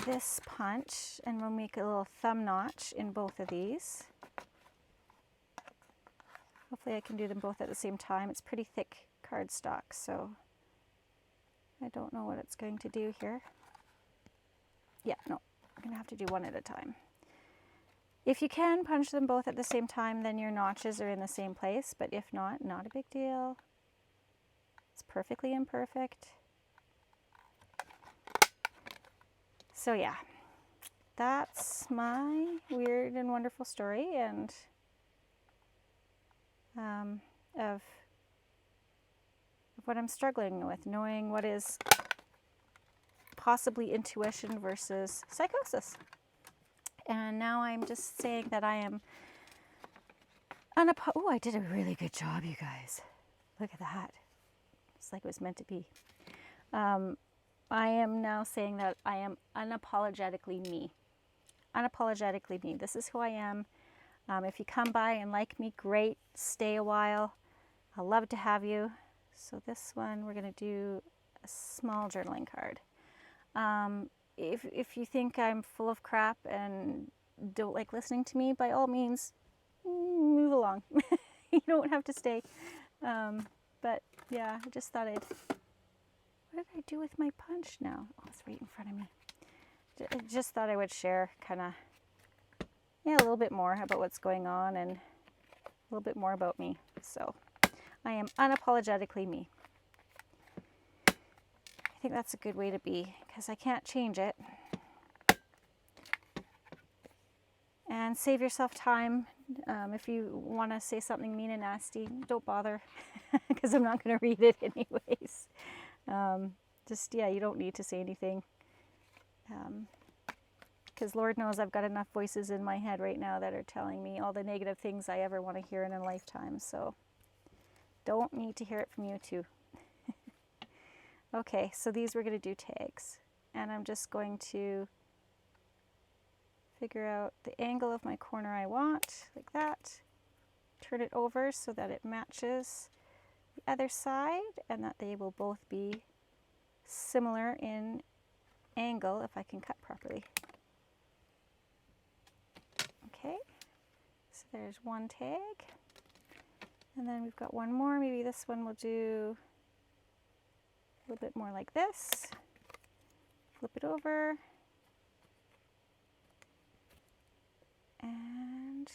this punch, and we'll make a little thumb notch in both of these. Hopefully I can do them both at the same time. It's pretty thick cardstock, so I don't know what it's going to do here. Yeah, no, I'm gonna have to do one at a time. If you can punch them both at the same time, then your notches are in the same place, but if not, not a big deal. It's perfectly imperfect. So yeah, that's my weird and wonderful story, and of what I'm struggling with, knowing what is possibly intuition versus psychosis. And now I'm just saying that I am oh, I did a really good job, you guys. Look at that. It's like it was meant to be. I am now saying that I am unapologetically me. Unapologetically me. This is who I am. If you come by and like me, great. Stay a while. I'll love to have you. So this one, we're going to do a small journaling card. If you think I'm full of crap and don't like listening to me, by all means, move along. You don't have to stay. But yeah, I just thought what did I do with my punch now? Oh, it's right in front of me. I just thought I would share kind of, yeah, a little bit more about what's going on and a little bit more about me. So I am unapologetically me. I think that's a good way to be, because I can't change it. And save yourself time. If you want to say something mean and nasty, don't bother, because I'm not going to read it anyways. Yeah, you don't need to say anything. Because Lord knows I've got enough voices in my head right now that are telling me all the negative things I ever want to hear in a lifetime. So don't need to hear it from you too. Okay, so these we're going to do tags. And I'm just going to figure out the angle of my corner I want, like that. Turn it over so that it matches the other side and that they will both be similar in angle if I can cut properly. Okay, so there's one tag. And then we've got one more. Maybe this one will do a little bit more like this. Flip it over. And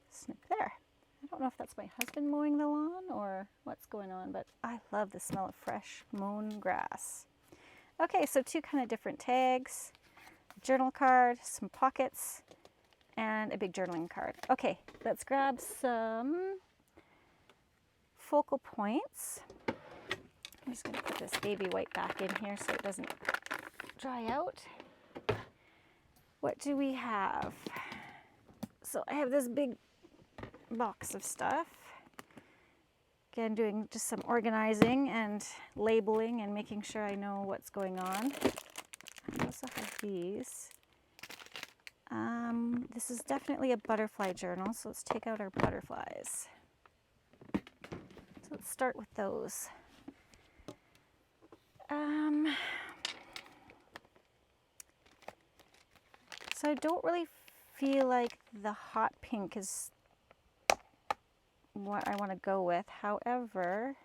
snip there. I don't know if that's my husband mowing the lawn or what's going on, but I love the smell of fresh mown grass. Okay, so two kind of different tags, a journal card, some pockets, and a big journaling card. Okay, let's grab some focal points. I'm just going to put this baby white back in here so it doesn't dry out. What do we have? So I have this big box of stuff. Again, doing just some organizing and labeling and making sure I know what's going on. I also have these. This is definitely a butterfly journal, so let's take out our butterflies. So let's start with those. So I don't really feel like the hot pink is what I want to go with. However,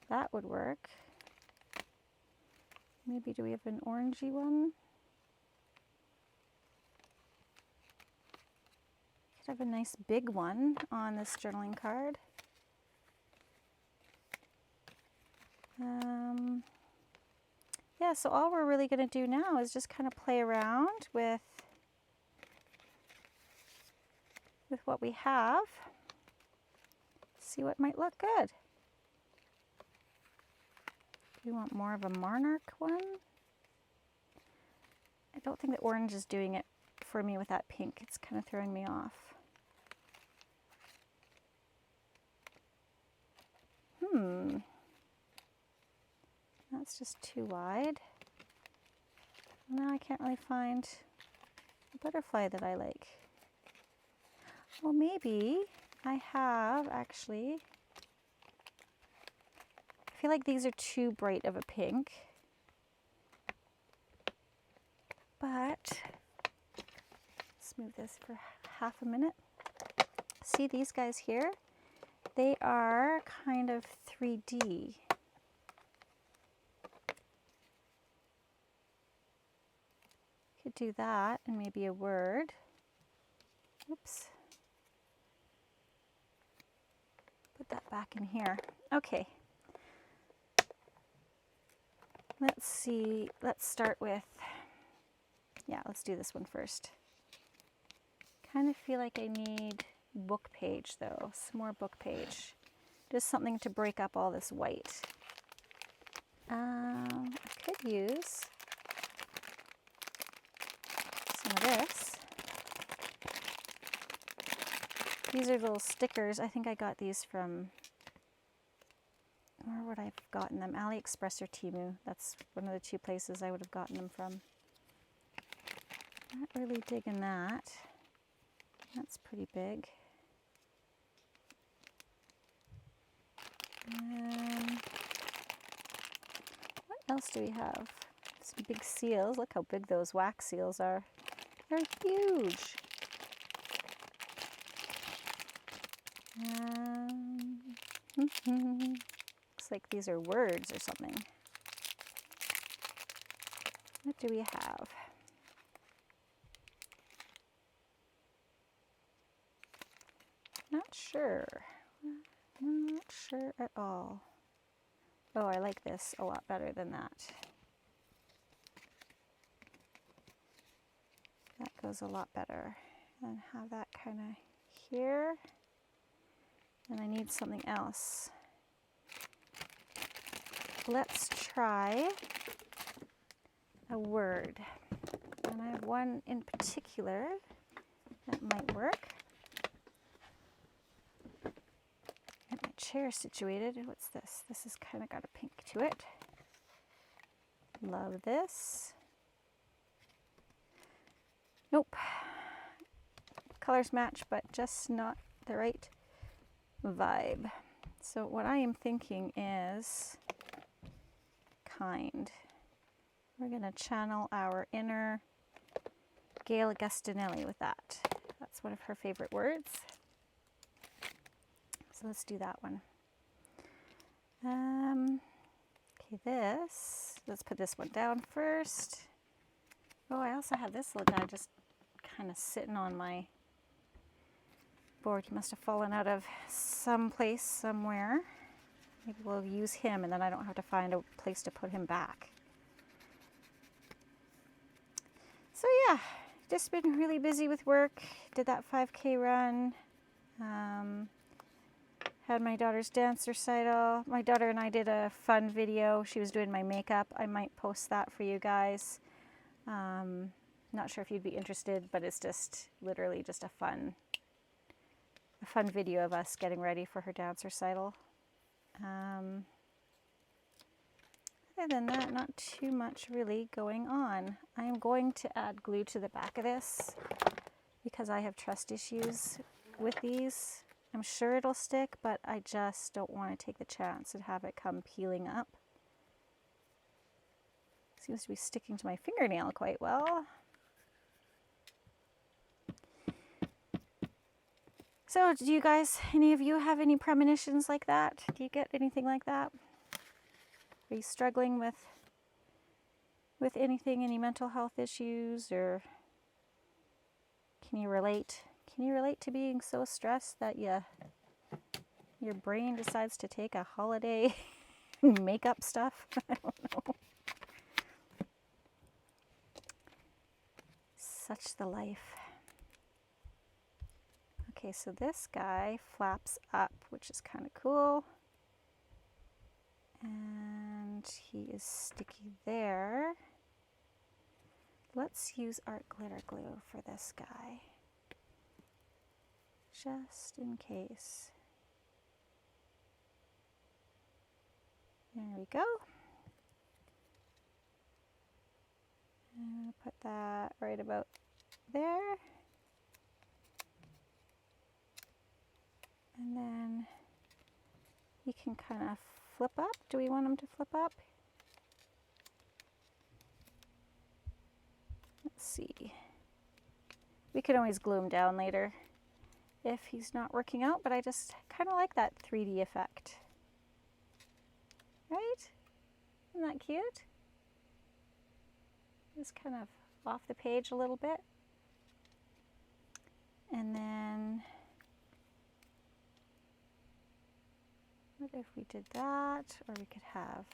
that would work. Maybe do we have an orangey one? Could have a nice big one on this journaling card. Yeah, so all we're really going to do now is just kind of play around with what we have. See what might look good. We want more of a monarch one. I don't think that orange is doing it for me with that pink. It's kind of throwing me off. That's just too wide. Now I can't really find a butterfly that I like. Well, maybe I have actually. I feel like these are too bright of a pink. But let's move this for half a minute. See these guys here? They are kind of 3D. Could do that and maybe a word. Oops. Put that back in here. Okay. Let's see. Let's start with, yeah, let's do this one first. Kind of feel like I need book page though, some more book page. Just something to break up all this white. I could use some of this. These are little stickers. I think I got these from, where would I have gotten them? AliExpress or Temu. That's one of the two places I would have gotten them from. Not really digging that. That's pretty big. What else do we have? Some big seals. Look how big those wax seals are. They're huge. Looks like these are words or something. What do we have? Not sure. Not sure at all. Oh, I like this a lot better than that. That goes a lot better. And have that kind of here. And I need something else. Let's try a word. And I have one in particular that might work. Get my chair situated. What's this? This has kind of got a pink to it. Love this. Nope. Colors match, but just not the right vibe. So what I am thinking is kind. We're going to channel our inner Gail Augustinelli with that. That's one of her favorite words. So let's do that one. Okay, let's put this one down first. Oh, I also have this little guy just kind of sitting on my board. He must have fallen out of some place somewhere. Maybe we'll use him and then I don't have to find a place to put him back. So yeah, just been really busy with work. Did that 5K run. Had my daughter's dance recital. My daughter and I did a fun video. She was doing my makeup. I might post that for you guys. Not sure if you'd be interested, but it's just literally just a fun video of us getting ready for her dance recital. Other than that, not too much really going on. I am going to add glue to the back of this because I have trust issues with these. I'm sure it'll stick, but I just don't want to take the chance and have it come peeling up. Seems to be sticking to my fingernail quite well. So do you guys, any of you have any premonitions like that? Do you get anything like that? Are you struggling with anything, any mental health issues, or can you relate? Can you relate to being so stressed that your brain decides to take a holiday makeup stuff? I don't know. Such the life. Okay, so this guy flaps up, which is kind of cool. And he is sticky there. Let's use art glitter glue for this guy, just in case. There we go. And I'll put that right about there. And then he can kind of flip up. Do we want him to flip up? Let's see. We could always glue him down later if he's not working out, but I just kind of like that 3D effect. Right? Isn't that cute? Just kind of off the page a little bit. And then, what if we did that? Or we could have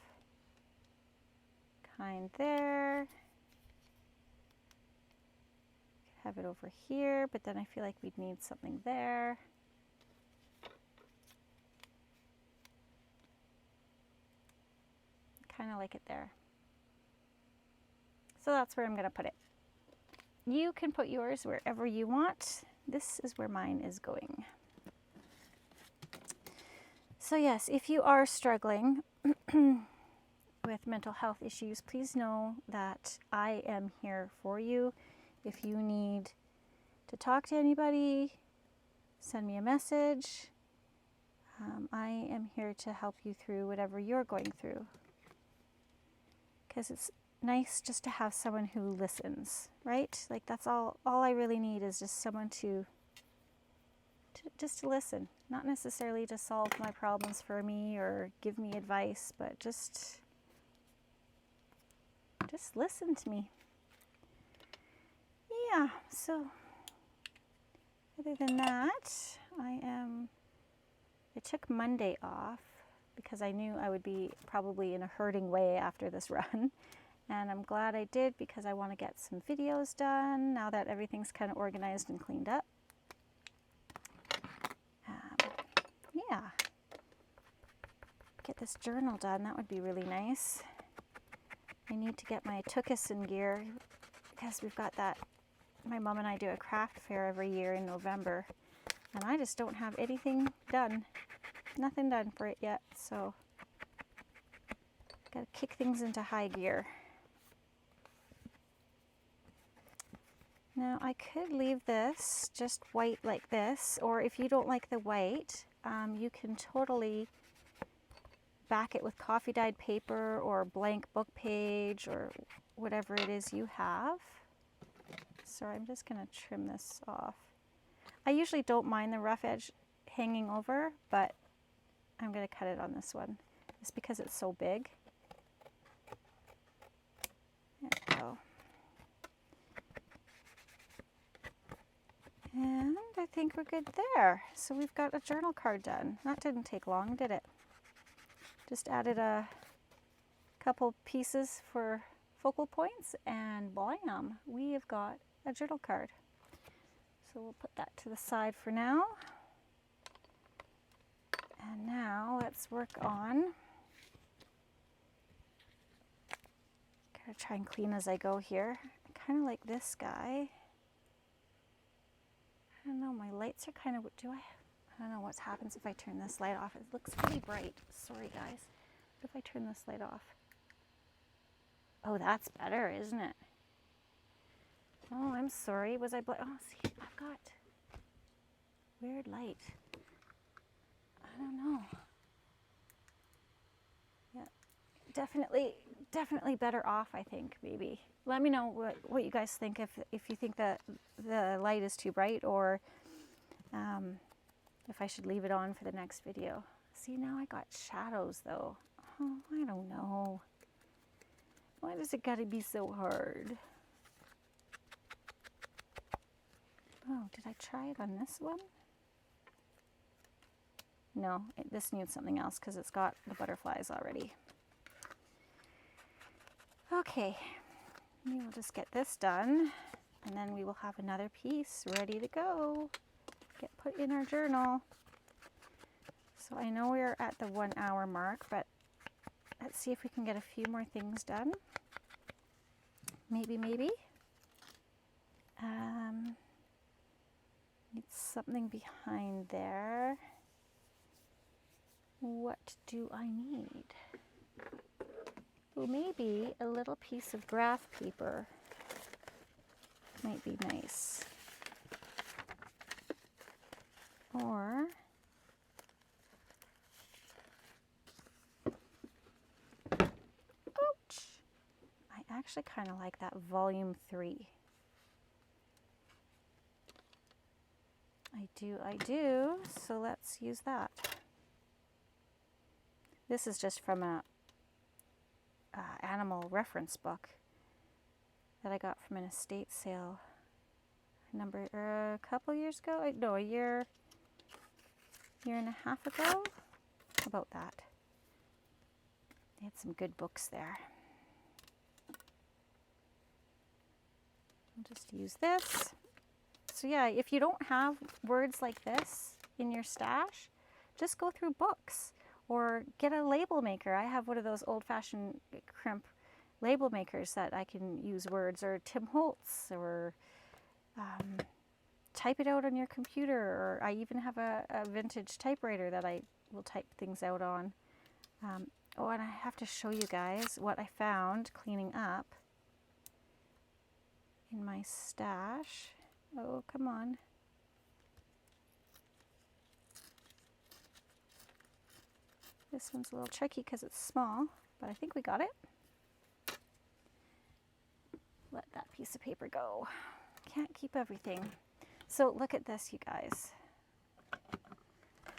kind there. Have it over here, but then I feel like we'd need something there. Kind of like it there. So that's where I'm going to put it. You can put yours wherever you want. This is where mine is going. So yes, if you are struggling with mental health issues, please know that I am here for you. If you need to talk to anybody, send me a message. I am here to help you through whatever you're going through. Because it's nice just to have someone who listens, right? Like that's all I really need is just someone to listen. Not necessarily to solve my problems for me or give me advice, but just listen to me. Yeah, so other than that, I took Monday off because I knew I would be probably in a hurting way after this run. And I'm glad I did because I want to get some videos done now that everything's kind of organized and cleaned up. Yeah, get this journal done. That would be really nice. I need to get my tuchus in gear because we've got that. My mom and I do a craft fair every year in November, and I just don't have anything done. Nothing done for it yet, so gotta kick things into high gear. Now I could leave this just white like this, or if you don't like the white, you can totally back it with coffee dyed paper or blank book page or whatever it is you have. So I'm just going to trim this off. I usually don't mind the rough edge hanging over, but I'm going to cut it on this one just because it's so big. There we go. And I think we're good there. So we've got a journal card done. That didn't take long, did it? Just added a couple pieces for focal points and blam, we have got a journal card. So we'll put that to the side for now. And now let's work on, gotta try and clean as I go here. I kind of like this guy. I don't know, my lights are kind of, I don't know what happens if I turn this light off. It looks pretty bright. Sorry guys. What if I turn this light off? Oh, that's better, isn't it? Oh, I'm sorry. Was I oh, see, I've got weird light. I don't know. Yeah, definitely better off, I think, maybe. Let me know what you guys think, if you think that the light is too bright, or if I should leave it on for the next video. See, now I got shadows though. Oh, I don't know. Why does it gotta be so hard? Oh, did I try it on this one? No, this needs something else because it's got the butterflies already. Okay, we will just get this done, and then we will have another piece ready to go. Get put in our journal. So I know we're at the 1 hour mark, but let's see if we can get a few more things done. Maybe. Need something behind there. What do I need? Well, maybe a little piece of graph paper might be nice. Or ouch! I actually kind of like that volume 3. I do, so let's use that. This is just from a animal reference book that I got from an estate sale a couple years ago. No, a year and a half ago. How about that? They had some good books there. I'll just use this. So yeah, if you don't have words like this in your stash, just go through books or get a label maker. I have one of those old-fashioned crimp label makers that I can use words, or Tim Holtz, or type it out on your computer, or I even have a vintage typewriter that I will type things out on. Oh, and I have to show you guys what I found cleaning up in my stash. Oh, come on. This one's a little tricky because it's small, but I think we got it. Let that piece of paper go. Can't keep everything. So look at this, you guys.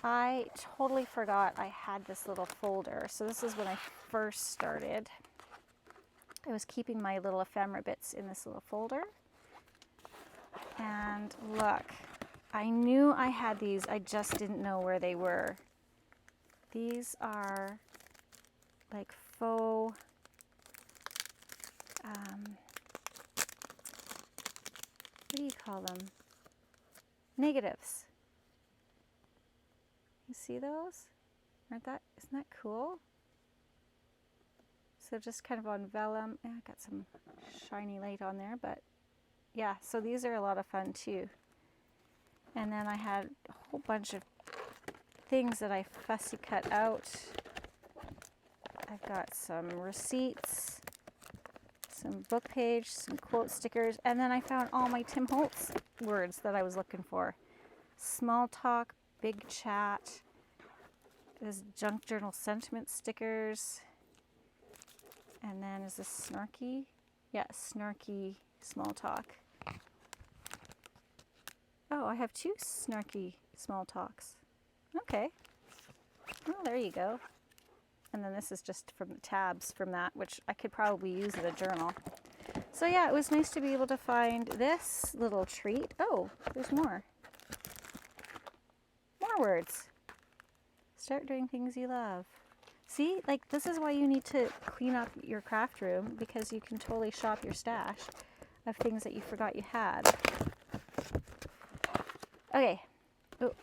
I totally forgot I had this little folder. So this is when I first started. I was keeping my little ephemera bits in this little folder. And look, I knew I had these, I just didn't know where they were. These are like faux, what do you call them? Negatives. You see those? Isn't that cool? So just kind of on vellum. Yeah, I got some shiny light on there, but yeah, so these are a lot of fun too. And then I had a whole bunch of things that I fussy cut out. I've got some receipts, some book page, some quote stickers, and then I found all my Tim Holtz words that I was looking for. Small talk, big chat, there's junk journal sentiment stickers, and then is this snarky? Yeah, snarky small talk. Oh, I have 2 snarky small talks. Okay. Well, there you go. And then this is just from the tabs from that, which I could probably use in a journal. So yeah, it was nice to be able to find this little treat. Oh, there's more. More words. Start doing things you love. See, like this is why you need to clean up your craft room, because you can totally shop your stash of things that you forgot you had. Okay. Oh.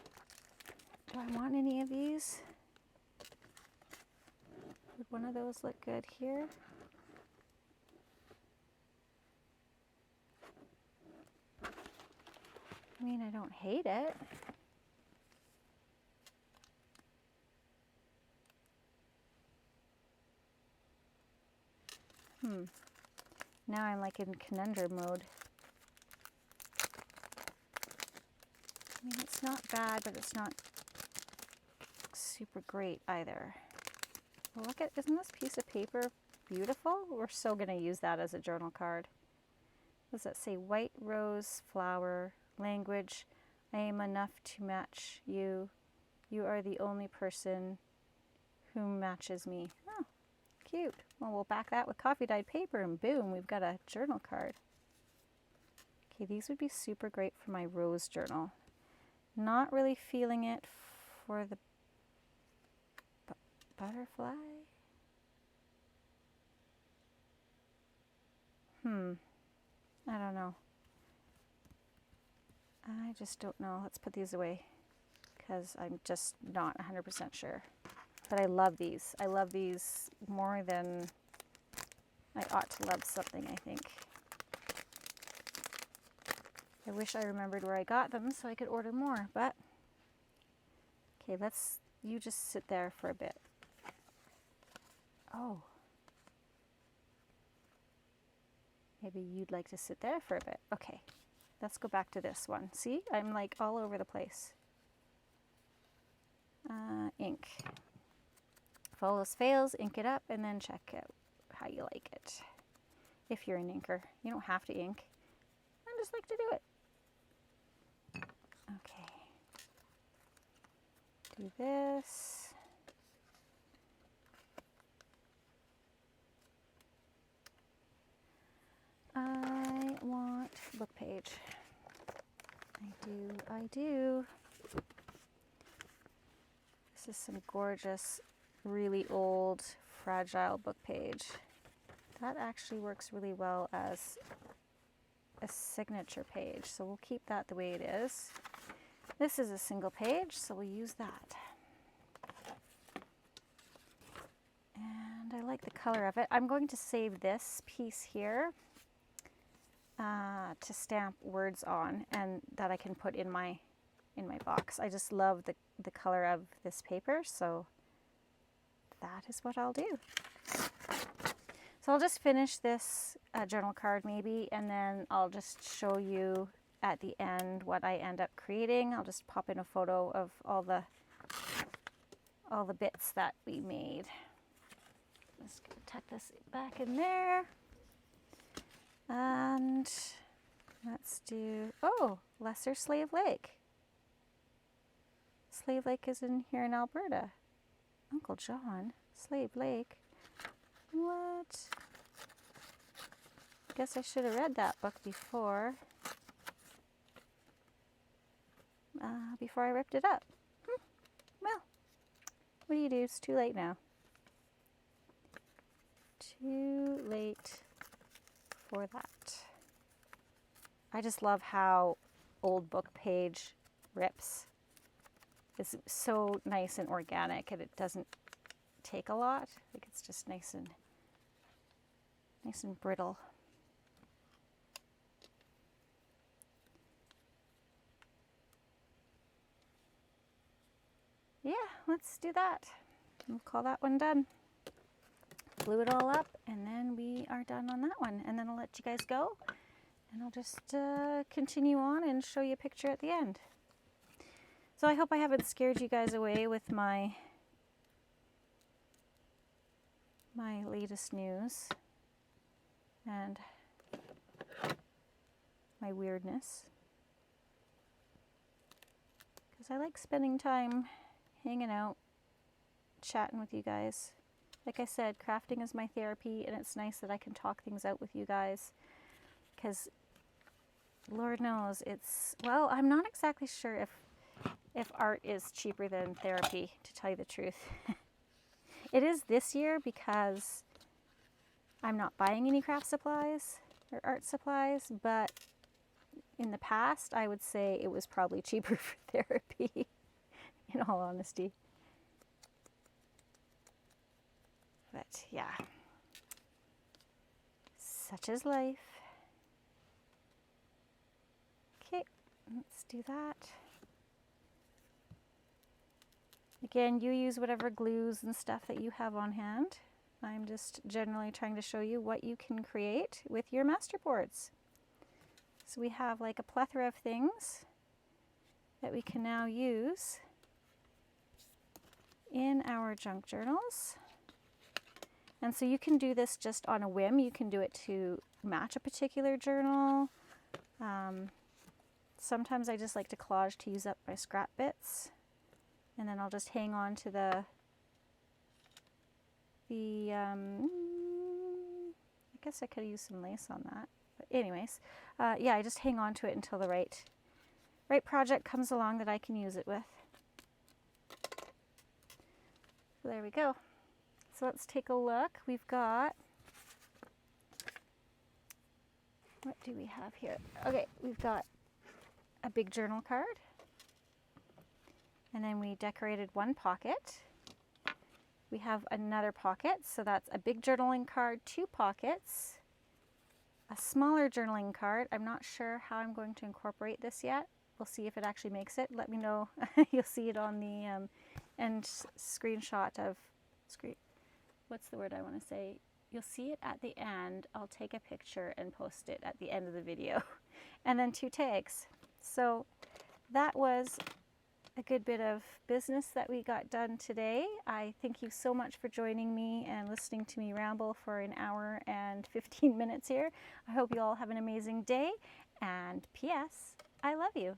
Do I want any of these? Would one of those look good here? I mean, I don't hate it. Now I'm like in conundrum mode. I mean, it's not bad, but it's not super great either. Well, look at, isn't this piece of paper beautiful? We're so going to use that as a journal card. What does that say? White rose flower, language, I am enough to match you. You are the only person who matches me. Oh, cute. Well, we'll back that with coffee dyed paper and boom, we've got a journal card. Okay, these would be super great for my rose journal. Not really feeling it for the butterfly. I don't know. I just don't know. Let's put these away because I'm just not 100% sure. But I love these. I love these more than I ought to love something, I think. I wish I remembered where I got them so I could order more, but okay, you just sit there for a bit. Oh. Maybe you'd like to sit there for a bit. Okay, let's go back to this one. See, I'm like all over the place. Ink. If all else fails, ink it up and then check out how you like it. If you're an inker, you don't have to ink. I just like to do it. Okay. Do this. I want book page. I do. This is some gorgeous, really old, fragile book page. That actually works really well as a signature page, so we'll keep that the way it is. This is a single page, so we'll use that. And I like the color of it. I'm going to save this piece here to stamp words on, and that I can put in my box. I just love the color of this paper, so that is what I'll do. So I'll just finish this journal card maybe, and then I'll just show you at the end what I end up creating. I'll just pop in a photo of all the bits that we made. Let's tuck this back in there. And let's do, oh, Lesser Slave Lake. Slave Lake is in here in Alberta. Uncle John, Slave Lake. What? Guess I should have read that book before I ripped it up. Well, what do you do? It's too late now. Too late for that. I just love how old book page rips. It's so nice and organic, and it doesn't take a lot. Like, it's just nice and brittle. Yeah, let's do that. We'll call that one done. Glue it all up, and then we are done on that one. And then I'll let you guys go, and I'll just continue on and show you a picture at the end. So I hope I haven't scared you guys away with my latest news and my weirdness, because I like spending time hanging out, chatting with you guys. Like I said, crafting is my therapy, and it's nice that I can talk things out with you guys, because Lord knows it's, well, I'm not exactly sure if art is cheaper than therapy, to tell you the truth. It is this year because I'm not buying any craft supplies or art supplies, but in the past I would say it was probably cheaper for therapy, in all honesty. But yeah, such is life. Okay, let's do that. Again, you use whatever glues and stuff that you have on hand. I'm just generally trying to show you what you can create with your Masterboards. So we have like a plethora of things that we can now use in our junk journals. And so you can do this just on a whim. You can do it to match a particular journal. Sometimes I just like to collage to use up my scrap bits. And then I'll just hang on to I guess I could use some lace on that. But anyways, yeah, I just hang on to it until the right project comes along that I can use it with. So there we go. So let's take a look. We've got, what do we have here? Okay, we've got a big journal card. And then we decorated one pocket. We have another pocket, so that's a big journaling card, 2 pockets, a smaller journaling card. I'm not sure how I'm going to incorporate this yet. We'll see if it actually makes it. Let me know. You'll see it on the end screenshot of, what's the word I want to say? You'll see it at the end. I'll take a picture and post it at the end of the video. And then 2 tags. So that was a good bit of business that we got done today. I thank you so much for joining me and listening to me ramble for an hour and 15 minutes here. I hope you all have an amazing day, and P.S. I love you.